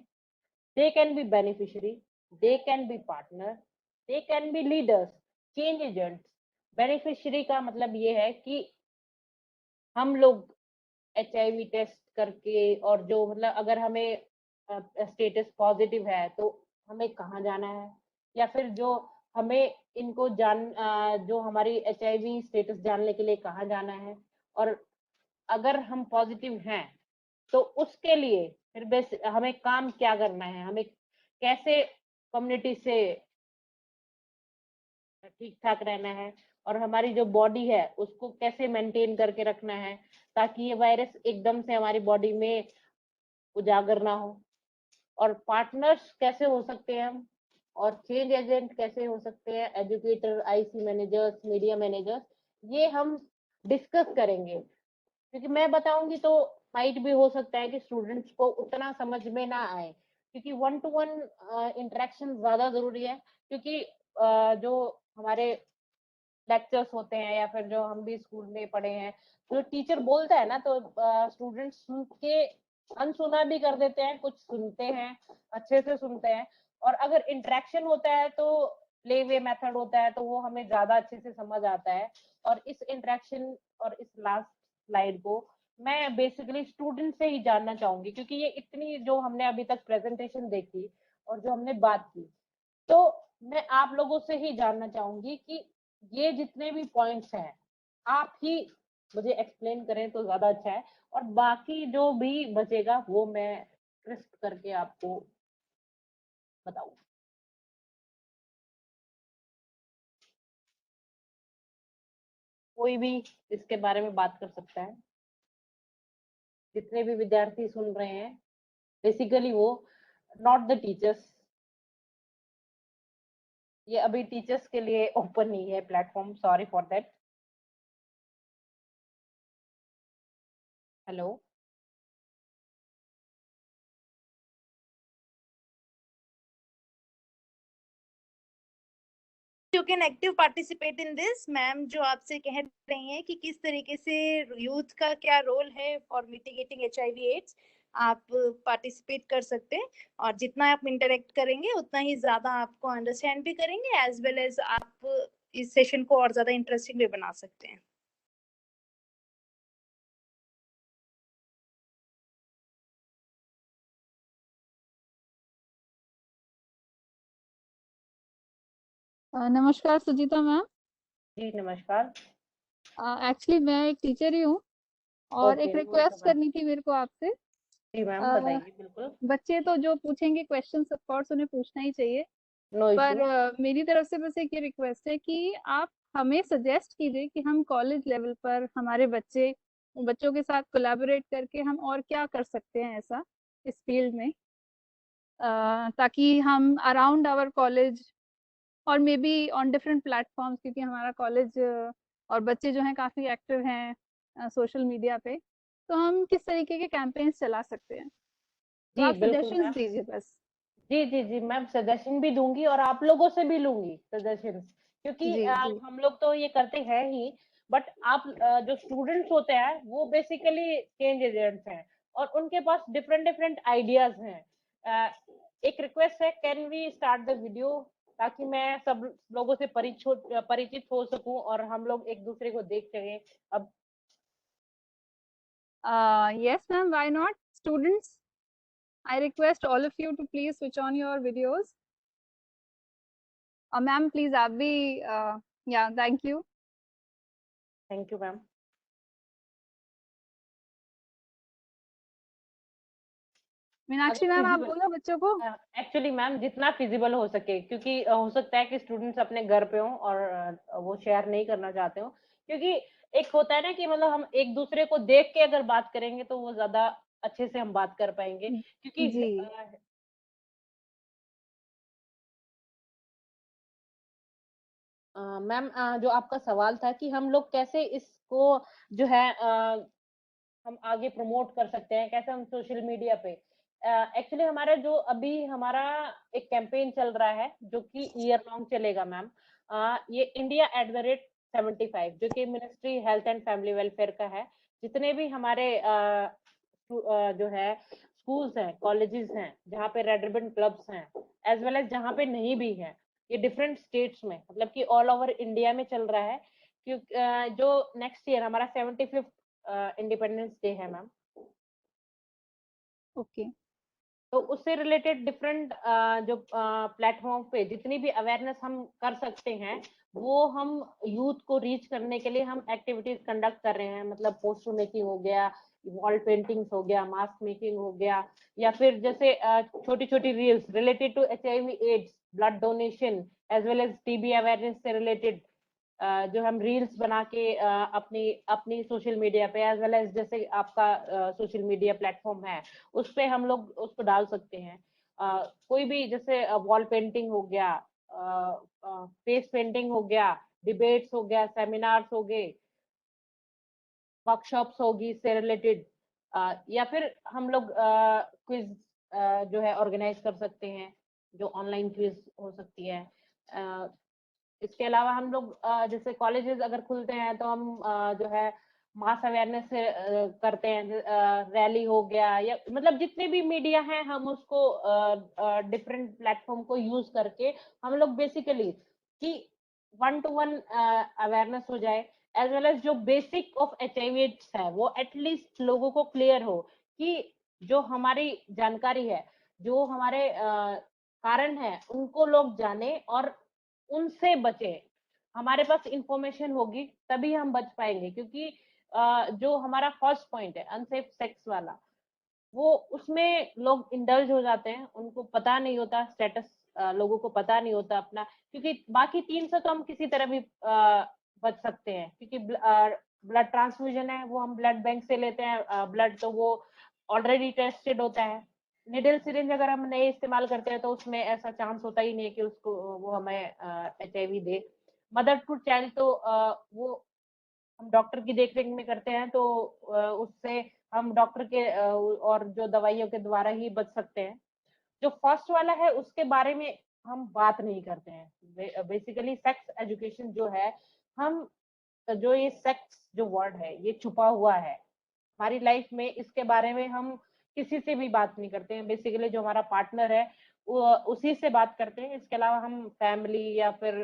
They can be beneficiary, they can be partner, they can be leaders, change agents. Beneficiary का मतलब ये है कि हम लोग HIV टेस्ट करके, और जो मतलब अगर हमें स्टेटस पॉजिटिव है तो हमें कहाँ जाना है, या फिर जो हमें इनको जो हमारी HIV स्टेटस जानने के लिए कहाँ जाना है, और अगर हम पॉजिटिव हैं तो उसके लिए फिर बेस हमें काम क्या करना है, हमें कैसे कम्युनिटी से ठीक ठाक रहना है, और हमारी जो बॉडी है उसको कैसे मेंटेन करके रखना है ताकि ये वायरस एकदम से हमारी बॉडी में उजागर ना हो। और पार्टनर्स कैसे हो सकते हैं हम, और चेंज एजेंट कैसे हो सकते हैं, educator, IC managers, media managers, ये हम डिस्कस करेंगे। क्योंकि मैं बताऊंगी तो माइट भी हो सकता है कि स्टूडेंट्स को उतना समझ में ना आए, क्योंकि 1-to-1 इंटरेक्शन ज्यादा जरूरी है। क्योंकि जो हमारे लेक्चर्स होते हैं या फिर जो हम भी स्कूल में पढ़े हैं, जो टीचर बोलता है ना तो स्टूडेंट्स सुन के अनसुना भी कर देते हैं, कुछ सुनते हैं, अच्छे से सुनते हैं। और अगर इंटरेक्शन होता है तो प्ले वे मेथड होता है तो वो हमें ज्यादा अच्छे से समझ आता है। और इस इंटरेक्शन और इस लास्ट स्लाइड को मैं बेसिकली स्टूडेंट से ही जानना चाहूंगी, क्योंकि ये इतनी जो हमने अभी तक प्रेजेंटेशन देखी और जो हमने बात की, तो मैं आप लोगों से ही जानना चाहूंगी कि ये जितने भी पॉइंट्स हैं आप ही मुझे एक्सप्लेन करें तो ज्यादा अच्छा है, और बाकी जो भी बचेगा वो मैं क्रिस्प करके आपको बताऊं। कोई भी इसके बारे में बात कर सकता है। जितने भी विद्यार्थी सुन रहे हैं, बेसिकली वो नॉट द टीचर्स, ये अभी टीचर्स के लिए ओपन नहीं है platform, sorry for that. Hello. you can active participate in this. Ma'am जो आपसे कह रही हैं कि किस तरीके से यूथ का क्या रोल है फॉर मिटिगेटिंग HIV एड्स, आप पार्टिसिपेट कर सकते हैं और जितना आप इंटरेक्ट करेंगे उतना ही ज्यादा आपको अंडरस्टैंड भी करेंगे, एज वेल एज आप इस सेशन को और ज्यादा इंटरेस्टिंग भी बना सकते हैं। नमस्कार सुजीता मैम। जी नमस्कार। एक्चुअली मैं एक टीचर ही हूँ और एक ओके, रिक्वेस्ट करनी थी मेरे को आपसे। जी मैम अ, बताइए। बिल्कुल, बच्चे तो जो पूछेंगे क्वेश्चंस ऑफ कोर्स उन्हें पूछना ही चाहिए, नो पर इशू। मेरी तरफ से बस एक ये रिक्वेस्ट है कि आप हमें सजेस्ट कीजिए कि हम कॉलेज लेवल पर हमारे बच्चों के साथ कोलैबोरेट करके हम और क्या कर सकते हैं ऐसा इस फील्ड में, ताकि हम अराउंड आवर कॉलेज और may be on different platforms, क्योंकि हमारा कॉलेज और बच्चे जो हैं काफ़ी एक्टिव हैं सोशल मीडिया पे, तो हम किस तरीके के कैंपेन्स चला सकते हैं, तो जी आप बिल्कुल सजेशंस मैम। दीजिए बस। जी जी जी मैम, सजेशन भी दूंगी और आप लोगों से भी लूंगी सजेशन, क्योंकि जी जी हम लोग तो ये करते हैं ही, बट आप जो स्टूडेंट्स होते हैं वो बेसिकली चेंज एजेंट्स हैं और उनके पास डिफरेंट डिफरेंट आइडियाज हैं। एक रिक्वेस्ट है, can we start the video, ताकि मैं सब लोगों से परिचित हो सकूं और हम लोग एक दूसरे को देख सकें। अब yes ma'am, why not. Students, I request all of you to please switch on your videos. Ma'am, please आप भी yeah, thank you. Thank you ma'am. Meenakshi अगर मैम आप फिजिबल, बोलो बच्चों को। एक्चुअली मैम जितना फिजिबल हो सके, क्योंकि हो सकता है कि स्टूडेंट्स अपने घर पे हों और वो शेयर नहीं करना चाहते हो, क्योंकि एक होता है ना कि मतलब हम एक दूसरे को देख के अगर बात करेंगे तो वो ज्यादा अच्छे से हम बात कर पाएंगे, क्योंकि जी मैम जो आपका सवाल था कि हम लोग कैसे इसको जो है हम आगे प्रमोट कर सकते हैं, कैसे हम सोशल मीडिया पे, एक्चुअली हमारा जो अभी हमारा एक कैंपेन चल रहा है जो कि ईयर लॉन्ग चलेगा मैम। ये India@75, जो कि ministry health and family welfare का है। जितने भी हमारे जो है स्कूल्स हैं, कॉलेजेस हैं, जहाँ पे रेड रिबन क्लब्स हैं, एज वेल एज जहाँ पे नहीं भी हैं, ये डिफरेंट स्टेट्स में, मतलब कि ऑल ओवर इंडिया में चल रहा है, क्योंकि जो नेक्स्ट ईयर हमारा 75th इंडिपेंडेंस डे है मैम, ओके तो उससे रिलेटेड डिफरेंट जो प्लेटफॉर्म पे जितनी भी अवेयरनेस हम कर सकते हैं, वो हम यूथ को रीच करने के लिए हम एक्टिविटीज कंडक्ट कर रहे हैं। मतलब पोस्टर मेकिंग हो गया, वॉल पेंटिंग्स हो गया, मास्क मेकिंग हो गया, या फिर जैसे छोटी छोटी reels related to HIV AIDS, blood donation, as well as TB awareness से रिलेटेड जो हम रील्स बना के अपनी अपनी सोशल मीडिया पे, एज वेल एज जैसे आपका सोशल मीडिया प्लेटफॉर्म है, उस पे हम लोग उसको डाल सकते हैं। कोई भी जैसे वॉल पेंटिंग हो गया, फेस पेंटिंग हो गया, डिबेट्स हो गया, सेमिनार्स हो गए, वर्कशॉप्स होगी इससे रिलेटेड, या फिर हम लोग क्विज जो है ऑर्गेनाइज कर सकते हैं, जो ऑनलाइन क्विज हो सकती है। इसके अलावा हम लोग जैसे कॉलेजेस अगर खुलते हैं तो हम जो है मास अवेयरनेस से करते हैं, रैली हो गया, या मतलब जितने भी मीडिया हैं हम उसको डिफरेंट प्लेटफॉर्म को यूज करके हम लोग बेसिकली कि 1-to-1 अवेयरनेस हो जाए, एज वेल एज जो बेसिक ऑफ HIV है वो एटलीस्ट लोगों को क्लियर हो, कि जो हमारी जानकारी है, जो हमारे कारण है, उनको लोग जाने और उनसे बचे। हमारे पास इंफॉर्मेशन होगी तभी हम बच पाएंगे, क्योंकि जो हमारा फर्स्ट पॉइंट है अनसेफ सेक्स वाला, वो उसमें लोग इंडल्ज हो जाते हैं, उनको पता नहीं होता स्टेटस, लोगों को पता नहीं होता अपना, क्योंकि बाकी 3 से तो हम किसी तरह भी बच सकते हैं, क्योंकि ब्लड ट्रांसफ्यूजन है वो हम ब्लड बैंक से लेते हैं ब्लड, तो वो ऑलरेडी टेस्टेड होता है। निडल सिरिंज अगर हम नहीं इस्तेमाल करते हैं तो उसमें ऐसा चांस होता ही नहीं है कि उसको वो हमें HIV दे। मदर टू चाइल्ड तो वो हम डॉक्टर की देखरेख में करते हैं, तो उससे हम डॉक्टर के और जो दवाइयों के द्वारा ही बच सकते हैं। जो फर्स्ट वाला है उसके बारे में हम बात नहीं करते हैं। बेसिकली सेक्स एजुकेशन जो है, हम जो ये सेक्स जो वर्ड है ये छुपा हुआ है हमारी लाइफ में, इसके बारे में हम किसी से भी बात नहीं करते हैं। बेसिकली जो हमारा पार्टनर है वो उसी से बात करते हैं। इसके अलावा हम फैमिली या फिर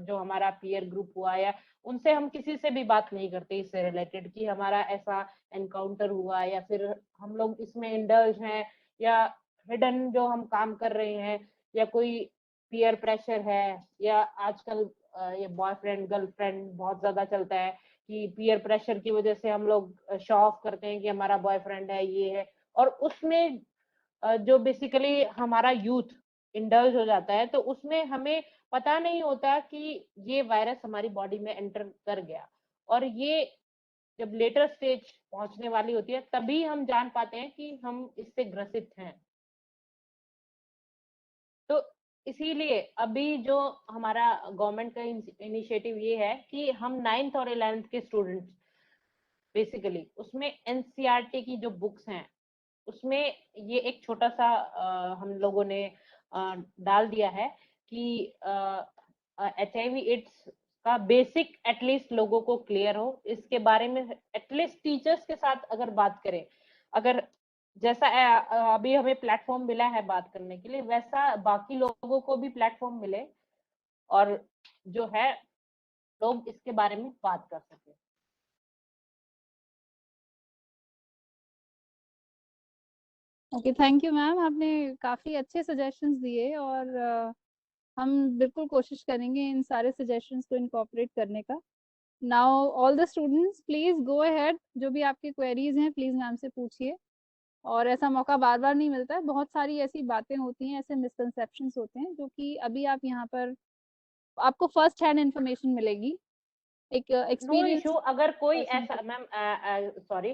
जो हमारा पीयर ग्रुप हुआ या उनसे हम किसी से भी बात नहीं करते इससे रिलेटेड कि हमारा ऐसा एनकाउंटर हुआ या फिर हम लोग इसमें इंडल्ज हैं या हिडन जो हम काम कर रहे हैं या कोई पीयर प्रेशर है या आजकल ये बॉयफ्रेंड गर्लफ्रेंड बहुत ज्यादा चलता है कि पीयर प्रेशर की वजह से हम लोग शो ऑफ करते हैं कि हमारा बॉयफ्रेंड है ये है, और उसमें जो बेसिकली हमारा यूथ इंडल्ज हो जाता है तो उसमें हमें पता नहीं होता कि ये वायरस हमारी बॉडी में एंटर कर गया, और ये जब लेटर स्टेज पहुंचने वाली होती है तभी हम जान पाते हैं कि हम इससे ग्रसित हैं। तो इसीलिए अभी जो हमारा गवर्नमेंट का इनिशिएटिव ये है कि हम 9th और 11th के स्टूडेंट्स बेसिकली उसमें एनसीईआरटी की जो बुक्स हैं उसमें ये एक छोटा सा हम लोगों ने डाल दिया है कि HIV एड्स का बेसिक एटलीस्ट लोगों को क्लियर हो, इसके बारे में एटलीस्ट टीचर्स के साथ अगर बात करें, अगर जैसा अभी हमें प्लेटफॉर्म मिला है बात करने के लिए वैसा बाकी लोगों को भी प्लेटफॉर्म मिले और जो है लोग इसके बारे में बात कर सके। ओके, थैंक यू मैम, आपने काफ़ी अच्छे सजेशंस दिए और हम बिल्कुल कोशिश करेंगे इन सारे सजेशंस को इनकॉर्पोरेट करने का। Now all the students please go ahead, जो भी आपकी क्वेरीज हैं प्लीज़ मैम से पूछिए, और ऐसा मौका बार बार नहीं मिलता है। बहुत सारी ऐसी बातें होती हैं, ऐसे मिसकंसेप्शंस होते हैं जो कि अभी आप यहाँ पर आपको फर्स्ट हैंड इन्फॉर्मेशन मिलेगी, एक नो एक्सपीरियंस इशू। अगर कोई पर्सन ऐसा को। मैम सॉरी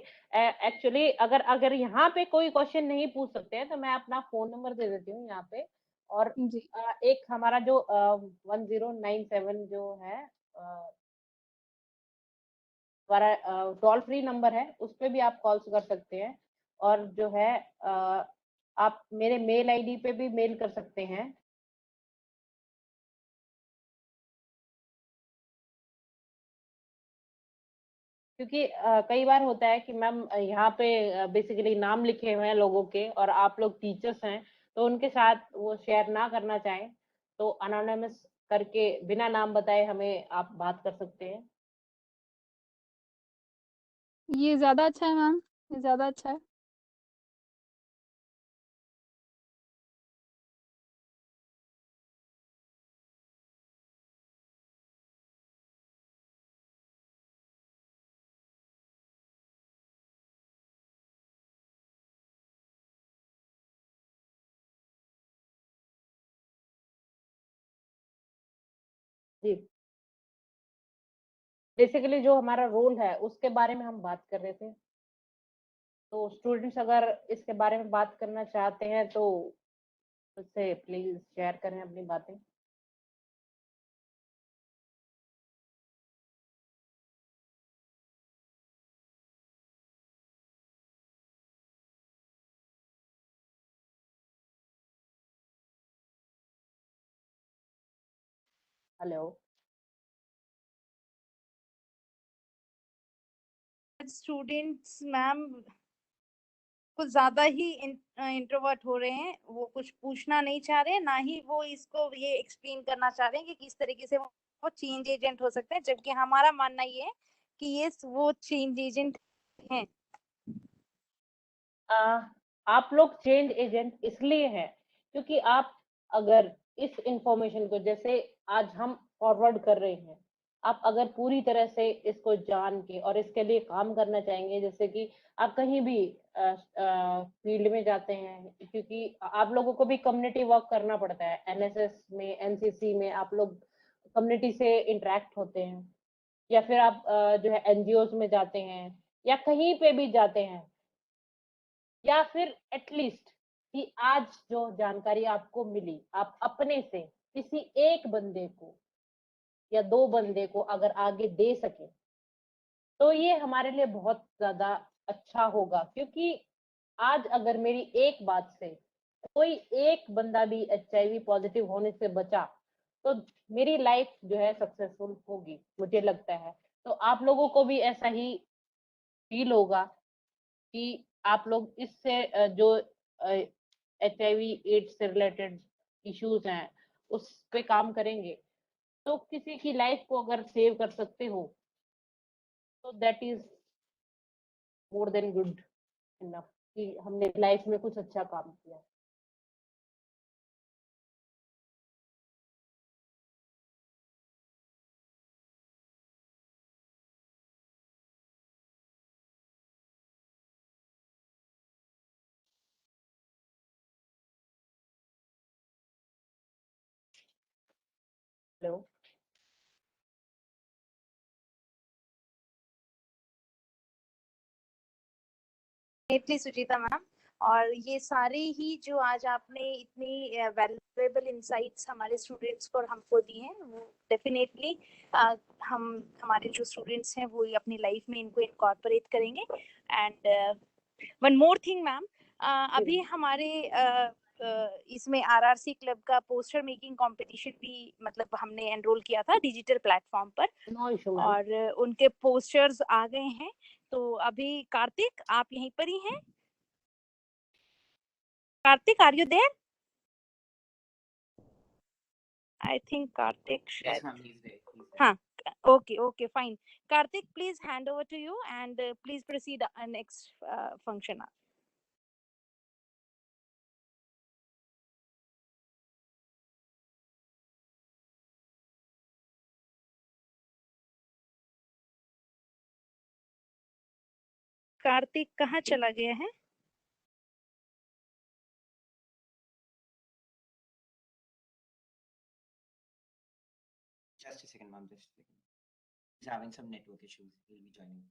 एक्चुअली अगर यहाँ पे कोई क्वेश्चन नहीं पूछ सकते हैं तो मैं अपना फोन नंबर दे देती हूँ यहाँ पे, और जी एक हमारा जो 1097 जो है हमारा टोल फ्री नंबर है उस पे भी आप कॉल कर सकते हैं, और जो है आप मेरे मेल आईडी पे भी मेल कर सकते हैं। क्योंकि कई बार होता है कि मैम यहाँ पे बेसिकली नाम लिखे हुए हैं लोगों के और आप लोग टीचर्स हैं तो उनके साथ वो शेयर ना करना चाहें तो अनोनिमस करके बिना नाम बताए हमें आप बात कर सकते हैं। ये ज़्यादा अच्छा है मैम, ये ज़्यादा अच्छा है। जी, बेसिकली जो हमारा रोल है उसके बारे में हम बात कर रहे थे, तो स्टूडेंट्स अगर इसके बारे में बात करना चाहते हैं तो उससे प्लीज शेयर करें अपनी बातें। हेलो। स्टूडेंट्स मैम कुछ ज्यादा ही इंट्रोवर्ट हो रहे हैं, वो कुछ पूछना नहीं चाह रहे हैं, ना ही वो इसको ये एक्सप्लेन करना चाह रहे हैं कि किस तरीके से वो चेंज एजेंट हो सकते हैं, जबकि हमारा मानना ये है कि ये वो चेंज एजेंट हैं। आप लोग चेंज एजेंट इसलिए हैं क्योंकि आप अगर इस इंफॉर्मेशन को जैसे आज हम फॉरवर्ड कर रहे हैं, आप अगर पूरी तरह से इसको जान के और इसके लिए काम करना चाहेंगे, जैसे कि आप कहीं भी फील्ड में जाते हैं, क्योंकि आप लोगों को भी कम्युनिटी वर्क करना पड़ता है, एनएसएस में एनसीसी में आप लोग कम्युनिटी से इंटरेक्ट होते हैं, या फिर आप जो है एनजीओज में जाते हैं या कहीं पे भी जाते हैं, या फिर एटलीस्ट कि आज जो जानकारी आपको मिली आप अपने से किसी एक बंदे को या दो बंदे को अगर आगे दे सके तो ये हमारे लिए बहुत ज्यादा अच्छा होगा। क्योंकि आज अगर मेरी एक बात से कोई एक बंदा भी HIV पॉजिटिव होने से बचा तो मेरी लाइफ जो है सक्सेसफुल होगी, मुझे लगता है। तो आप लोगों को भी ऐसा ही फील होगा कि आप लोग इससे जो HIV एड्स से रिलेटेड इश्यूज हैं उस पे काम करेंगे, तो किसी की लाइफ को अगर सेव कर सकते हो तो that is more than good enough कि हमने लाइफ में कुछ अच्छा काम किया। हेलो। डेफिनेटली सुचिता मैम, और ये सारे ही जो आज आपने इतनी वैल्यूएबल इंसाइट्स हमारे स्टूडेंट्स को और हमको दी हैं, वो डेफिनेटली हम हमारे जो स्टूडेंट्स हैं वो अपनी लाइफ में इनको इनकॉर्पोरेट करेंगे। And one more thing ma'am, अभी हमारे इसमें आरआरसी क्लब का पोस्टर मेकिंग कंपटीशन भी मतलब हमने एनरोल किया था डिजिटल प्लेटफॉर्म पर, नो इशू मैम। और उनके पोस्टर्स आ गए हैं। तो अभी कार्तिक आप यहीं पर ही हैं? Kartik are you there? I think Kartik Yes, शायद, ma'am, he's there. He's there. हाँ, okay okay fine. Kartik please hand over to you and please proceed next function. Kartik कहाँ चला गया है? Just a second, ma'am. Just a second. He's having some network issues. He'll be joining.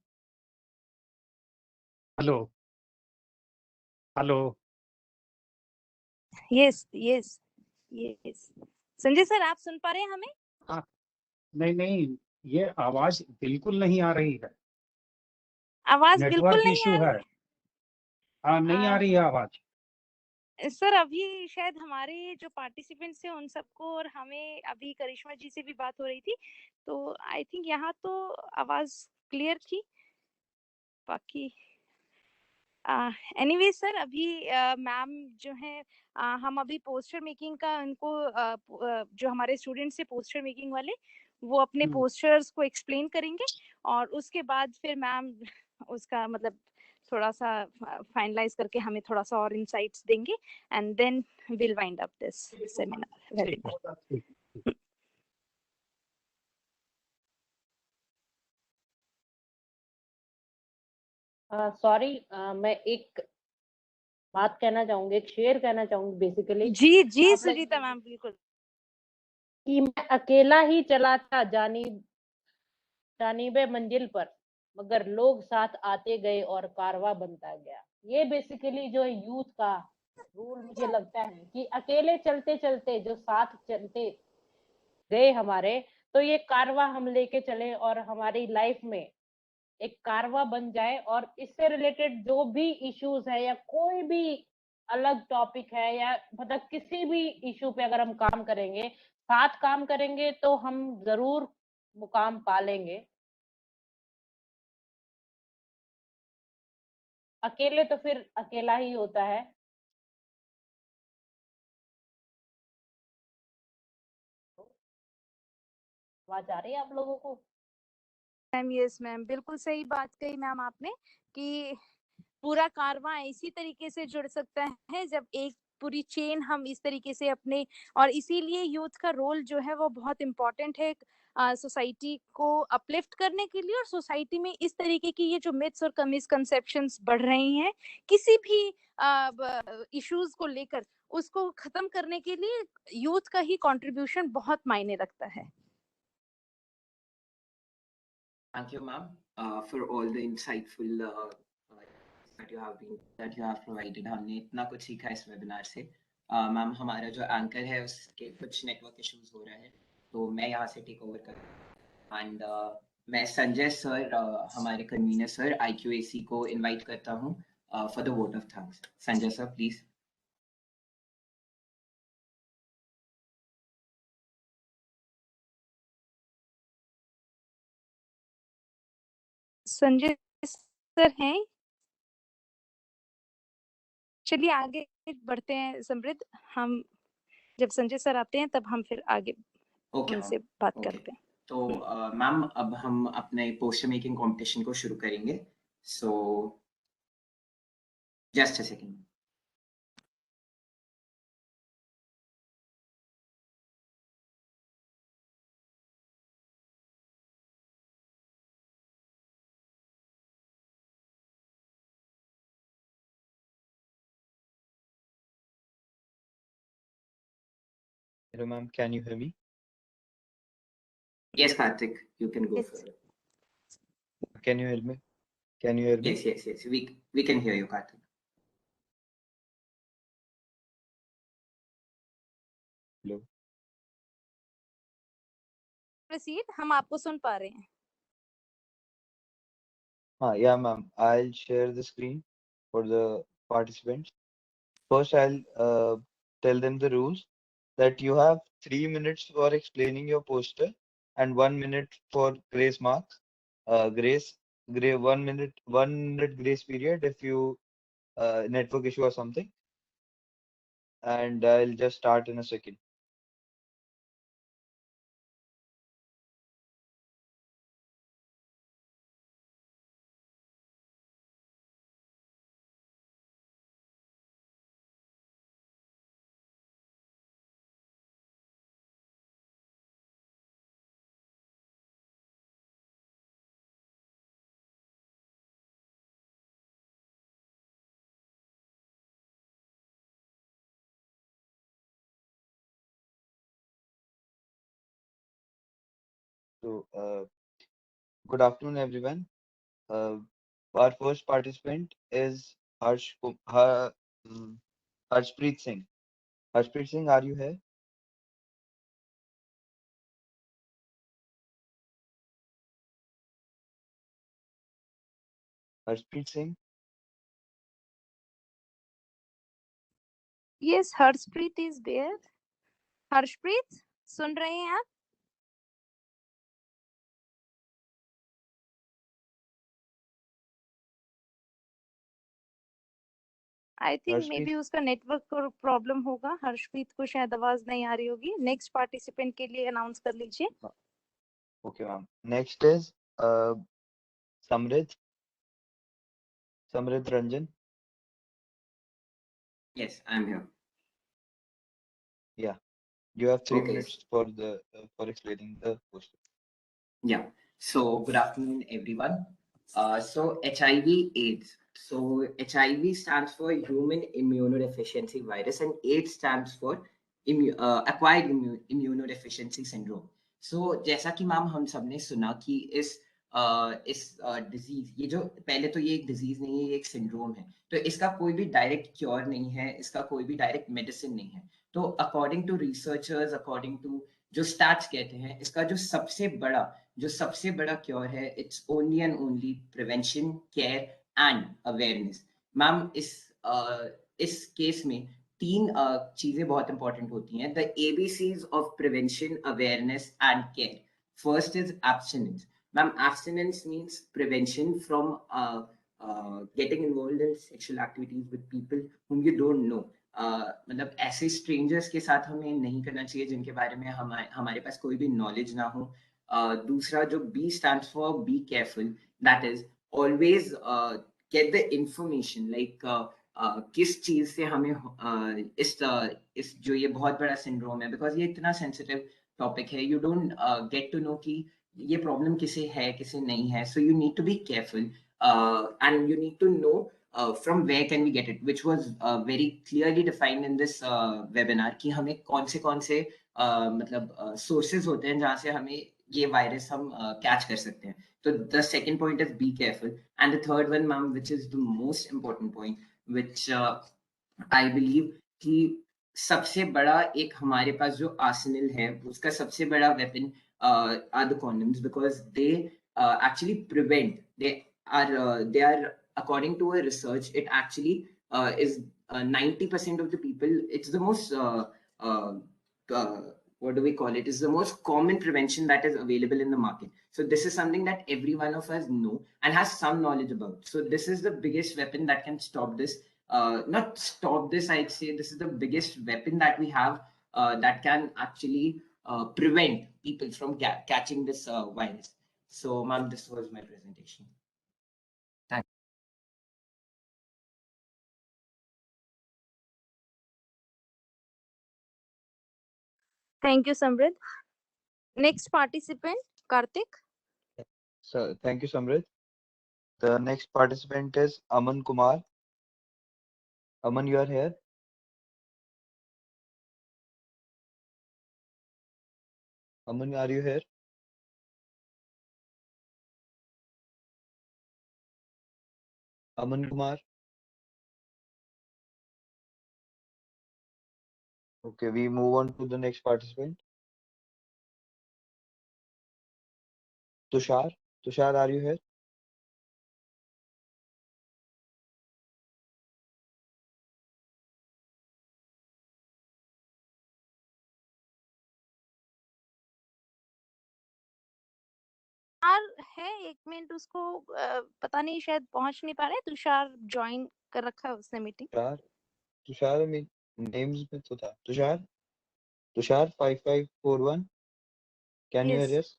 Hello hello. Yes yes yes, Sanjay sir आप सुन पा रहे हैं हमें? हाँ, नहीं नहीं, ये आवाज बिल्कुल नहीं आ रही है। आवाज बिल्कुल नेटवर्क नहीं इशू आ है। रही हाँ, नहीं आ रही है आवाज। सर। अभी शायद हमारे जो पार्टिसिपेंट्स हैं उन सबको और हमें अभी करिश्मा जी से भी बात हो रही थी, तो आई थिंक यहाँ तो आवाज क्लियर थी। बाकी एनीवे सर, अभी मैम जो है हम अभी पोस्टर मेकिंग का उनको जो हमारे स्टूडेंट्स हैं पोस्टर मेकिंग वाले, वो अपने पोस्टर्स को एक्सप्लेन करेंगे और उसके बाद फिर मैम उसका मतलब थोड़ा सा फाइनलाइज करके हमें थोड़ा सा और इनसाइट्स देंगे and then will wind up this seminar. ठीक है, ठीक है। सॉरी, मैं एक बात कहना चाहूंगी, एक शेर कहना चाहूंगी बेसिकली। जी जी सुजीता मैम, बिल्कुल। कि मैं अकेला ही चला था जानिबे मंजिल पर, मगर लोग साथ आते गए और कारवां बनता गया। ये बेसिकली जो यूथ का रूल मुझे लगता है कि अकेले चलते चलते जो साथ चलते गए हमारे, तो ये कारवां हम लेके चले और हमारी लाइफ में एक कारवा बन जाए, और इससे रिलेटेड जो भी इश्यूज है या कोई भी अलग टॉपिक है या मतलब किसी भी इशू पे अगर हम काम करेंगे, साथ काम करेंगे तो हम जरूर मुकाम पा लेंगे। अकेले तो फिर अकेला ही होता है। आवाज आ रही है आप लोगों को? मैम यस मैम, बिल्कुल सही बात कही मैम आपने कि पूरा कारवां इसी तरीके से जुड़ सकता है जब एक पूरी चेन हम इस तरीके से अपने, और इसीलिए यूथ का रोल जो है वो बहुत इम्पोर्टेंट है सोसाइटी को अपलिफ्ट करने के लिए, और सोसाइटी में इस तरीके की ये जो मिथ्स और मिसकंसेप्शंस बढ़ रही हैं किसी भी इश्यूज को लेकर, उसको खत्म करने के लिए यूथ का ही कंट्रीब्यूशन बहुत मायने रखता है। Thank you, ma'am, for all the insightful that you have provided. हमने इतना कुछ सीखा इस वेबिनार से। मैम, हमारा जो एंकर है उसके कुछ नेटवर्क इश्यूज हो रहे हैं, तो मैं यहाँ से टेक ओवर कर एंड मैं संजय सर, हमारे कन्वीनर सर IQAC को इनवाइट करता हूँ for the vote of thanks. Sanjay sir please. Sanjay sir हैं? चलिए आगे बढ़ते हैं समृद्ध। हम जब संजय सर आते हैं तब हम फिर आगे ओके उनसे मैम, बात ओके। करते हैं। तो मैम अब हम अपने पोस्टर मेकिंग कंपटीशन को शुरू करेंगे। So just a second. Hello, ma'am. Can you hear me? Yes, Karthik, you can go Yes. for it. Can you hear me? Can you hear me? Yes. We can hear you, Karthik. Hello. Proceed, हम आपको सुन पा रहे हैं। Yeah, ma'am. I'll share the screen for the participants. First, I'll tell them the rules that you have 3 minutes for explaining your poster and 1 minute for grace marks. Grace 1 minute grace period if you network issue or something. And I'll just start in a second. So, good afternoon, everyone. Our first participant is Harshpreet Singh. Harshpreet Singh, are you here? Harshpreet Singh? Yes, Harshpreet is there. Harshpreet सुन रहे हैं आप? I think may Harshpreet? Be उसका नेटवर्क प्रॉब्लम होगा। हर्षप्रीत को शायद आवाज नहीं आ रही होगी। नेक्स्ट पार्टिसिपेंट के लिए अनाउंस कर लीजिए। Okay, ma'am. Next is Samrid Ranjan. Yes, I'm here. Yeah, you have 3 Okay. minutes for explaining the poster. Yeah. So good afternoon, everyone. So HIV/AIDS. So HIV stands for Human Immunodeficiency Virus, and AIDS stands for Acquired Immunodeficiency Syndrome. So जैसा कि मैम हम सबने सुना कि इस डिजीज, ये जो पहले तो ये एक डिजीज नहीं है, ये एक सिंड्रोम है। तो इसका कोई भी डायरेक्ट क्योर नहीं है, इसका कोई भी डायरेक्ट मेडिसिन नहीं है। तो according to researchers, according to जो स्टैट्स कहते हैं, इसका जो सबसे बड़ा क्योर है, it's only and only prevention, care and awareness. Ma'am इस केस में 3 चीजें बहुत इंपॉर्टेंट होती हैं, the ABCs of prevention, awareness and care. First is abstinence. Ma'am abstinence means prevention from getting involved in sexual activities with people whom you don't know. मतलब ऐसे स्ट्रेंजर्स के साथ हमें नहीं करना चाहिए जिनके बारे में हमारे पास कोई भी नॉलेज ना हो। दूसरा जो B stands for be careful, that is always get the information, like किस चीज से हमें इस जो ये बहुत बड़ा सिंड्रोम है, बिकॉज ये इतना सेंसिटिव टॉपिक है, you don't get to know कि ये प्रॉब्लम किसे है किसे नहीं है। So you need to be careful and you need to know from where can we get it, which was very clearly defined in this webinar कि हमें कौन से मतलब sources होते हैं जहाँ से हमें ये वायरस हम कैच कर सकते हैं। तो the second point is be careful, and the third one, ma'am, which is the most important point, which I believe कि सबसे बड़ा एक हमारे पास जो आर्सेनल है, उसका सबसे बड़ा weapon are the condoms, because they actually prevent, they are according to a research, it actually is 90% of the people, it's the most what do we call it, is the most common prevention that is available in the market. So this is something that every one of us know and has some knowledge about. So this is the biggest weapon that can stop this. Not stop this, I'd say this is the biggest weapon that we have that can actually prevent people from catching this virus. So, ma'am, this was my presentation. Thank you. Thank you, Samrit. Next participant, Karthik. So thank you, Samrit. The next participant is Aman Kumar. Aman, you are here. Aman, are you here? Aman Kumar. Okay, we move on to the next participant. Tushar. Tushar, are you here? Tushar है, 1 मिनट उसको पता नहीं शायद पहुंच नहीं पा रहे। तुषार ज्वाइन कर रखा है उसने मीटिंग। तुषार में नेम्स में तो था Tushar 5541. Can you Yes. hear us?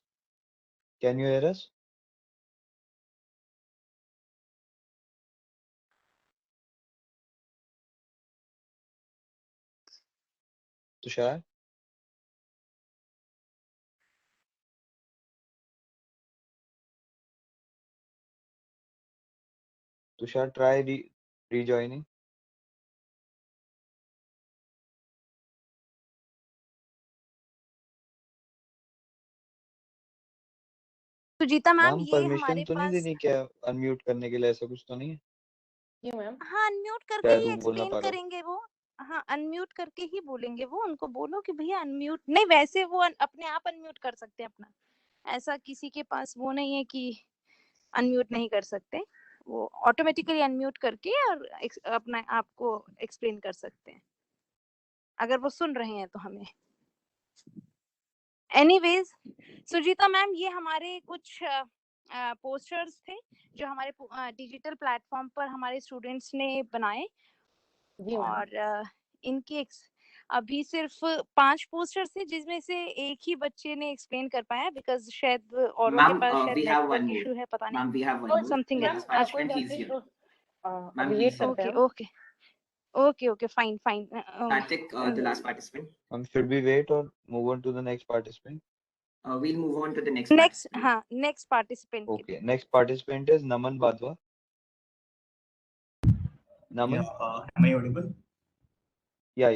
Can you hear us? Tushar? Tushar, try rejoining. Sujita ma'am, ma'am ये परमिशन हमारे तो नहीं पास देनी क्या अनम्यूट करने के लिए? ऐसा कुछ तो नहीं है? जी मैम। हाँ, अनम्यूट करके शायद ही वो बोल ना एक्सप्लेन पा रहा हो। करेंगे वो। हाँ, अनम्यूट करके ही बोलेंगे वो। उनको बोलो कि भैया अनम्यूट नहीं, वैसे वो अपने आप अनम्यूट कर सकते हैं अपना। ऐसा किसी के पास वो नहीं है कि अनम्यूट नहीं कर सकते। वो ऑटोमेटिकली अनम्यूट करके और अपना आप को एक्सप्लेन कर सकते हैं, अगर वो सुन रहे हैं तो हमें। एनीवेज, सुजीता मैम, ये हमारे कुछ पोस्टर्स थे जो हमारे डिजिटल प्लेटफॉर्म पर हमारे स्टूडेंट्स ने बनाए। जी मैम। और इनके अभी सिर्फ 5 पोस्टर्स थे, जिसमें से एक ही बच्चे ने एक्सप्लेन कर पाया, बिकॉज शायद औरों के Ma'am, पास शायद we have one network more. Issue है, पता नहीं। Ma'am, we have one और more. Something The else. last कोई participant, बात he's नहीं, here. तो Ma'am, अभी he's वेट here. करते हैं ओके हम। Okay okay, fine fine. Karthik, the last participant. Should we wait or move on to the next participant? We'll move on to the next next, participant. हाँ, next participant. Okay, next participant is Naman Badwa. Naman? Yeah, am I audible? Yeah,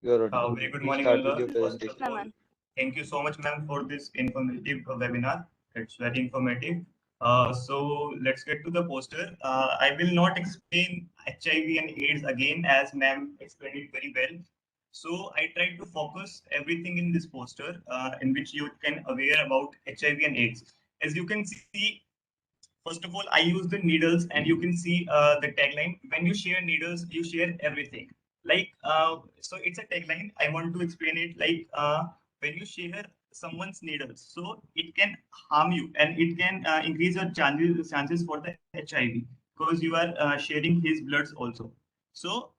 you're audible. Very good Please morning, start with Olga. your First presentation. of all, thank you so much, ma'am, for this informative webinar. It's very informative. So let's get to the poster. I will not explain HIV and AIDS again, as ma'am explained it very well. So I tried to focus everything in this poster, in which you can aware about HIV and AIDS. As you can see, first of all, I use the needles, and you can see the tagline. When you share needles, you share everything. So it's a tagline. I want to explain it like when you share someone's needles, so it can harm you, and it can increase your chances for the HIV, because you are sharing his bloods also. So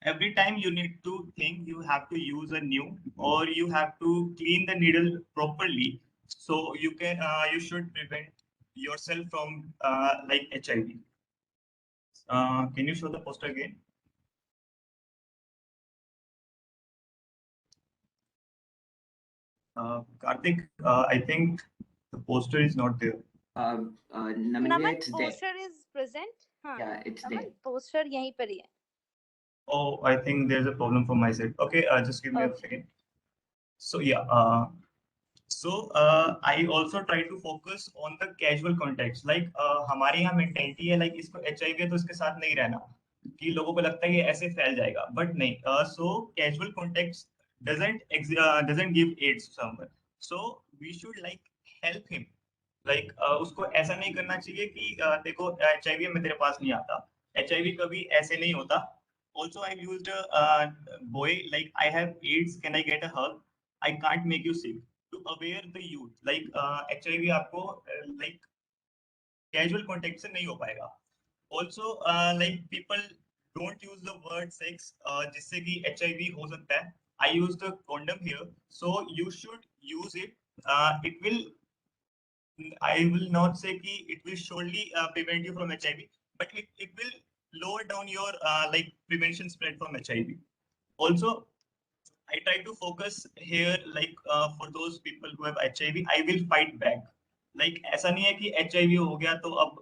every time you need to think, you have to use a new, or you have to clean the needle properly, so you should prevent yourself from like HIV. Can you show the poster again? Karthik, I think the poster is not there. Naman, it's there. Poster is present. हाँ, Yeah, it's Naman, there. Poster यहीं पर ही है। Oh, I think there's a problem from my side. Okay, just give me a second. So yeah, I also try to focus on the casual context. Like हमारे यहाँ mentality है like इसको HIV है तो इसके साथ नहीं रहना, कि लोगों को लगता है ये ऐसे फैल जाएगा, but नहीं. So casual context doesn't give AIDS to someone. So we should like help him. Like उसको ऐसा नहीं करना चाहिए कि देखो HIV में तेरे पास नहीं आता. HIV कभी ऐसे नहीं होता. Also, I've used a boy like I have AIDS. Can I get a hug? I can't make you sick. To aware the youth, like HIV आपको like casual contact से नहीं हो पाएगा. Also, like people don't use the word sex, जिससे कि HIV हो सकता है. I use the condom here, so you should use it. It will, I will not say कि it will surely prevent you from HIV, but it will lower down your like prevention spread from HIV. Also, I try to focus here like for those people who have HIV, I will fight back. Like ऐसा नहीं है कि HIV हो गया तो अब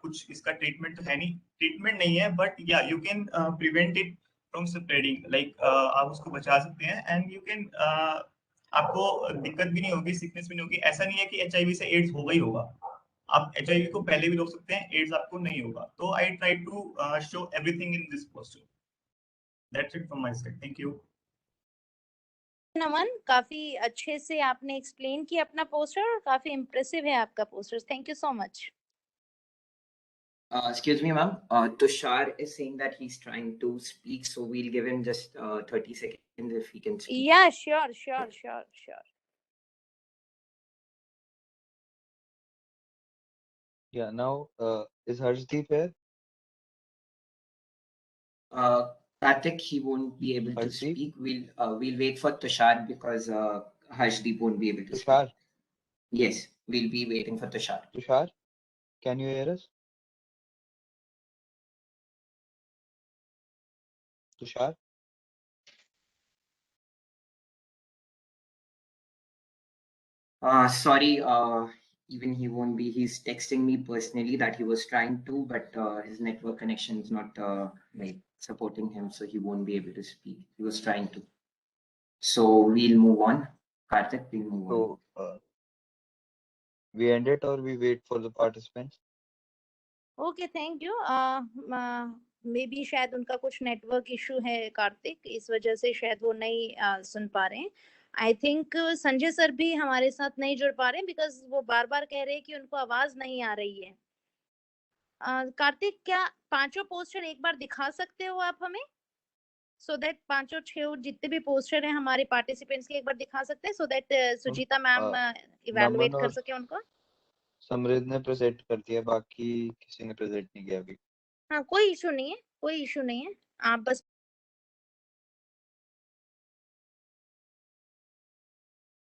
कुछ इसका ट्रीटमेंट तो है नहीं, ट्रीटमेंट नहीं है, बट या you can prevent it from spreading. Like आप उसको बचा सकते हैं एंड यू कैन, आपको दिक्कत भी नहीं होगी, सिकनेस भी नहीं होगी. ऐसा नहीं है कि HIV से एड्स होगा ही होगा, आप HIV को पहले भी रोक सकते हैं, एड्स आपको नहीं होगा. तो I try to show everything in this poster. That's it from my side. Thank you. Naman, काफी अच्छे से आपने एक्सप्लेन किया अपना पोस्टर और काफी इम्प्रेसिव है आपका poster. Thank you so much. Excuse me, ma'am. Tushar is saying that he's trying to speak, so we'll give him just 30 seconds if he can speak. Yeah, sure. Yeah, now is Harshdeep here? Karthik, he won't be able to Harshdeep? speak. We'll wait for Tushar because Harshdeep won't be able to Tushar? speak. Yes, we'll be waiting for Tushar. Tushar, can you hear us? Tushar? Sorry, even he won't be. He's texting me personally that he was trying to, but his network connection is not like supporting him, so he won't be able to speak. He was trying to. So we'll move on. Karthik, we'll move on. So we end it or we wait for the participants? Okay, thank you. May be शायद उनका कुछ नेटवर्क इशू है कार्तिक, इस वजह से शायद वो नहीं सुन पा रहे हैं. आई थिंक संजय सर भी हमारे साथ नहीं जुड़ पा रहे हैं बिकॉज वो बार बार कह रहे हैं कि उनको आवाज नहीं आ रही है. कार्तिक, क्या पांचों पोस्टर एक बार दिखा सकते हो आप हमें, सो दैट पांचों छह जितने भी पोस्टर हैं हमारे पार्टिसिपेंट्स के एक बार दिखा सकते हैं, so that Sujita ma'am evaluate कर सके उनको. समृद्ध ने प्रेजेंट कर दिया, बाकी किसी ने प्रेजेंट नहीं किया अभी. हाँ, कोई इशू नहीं है, आप बस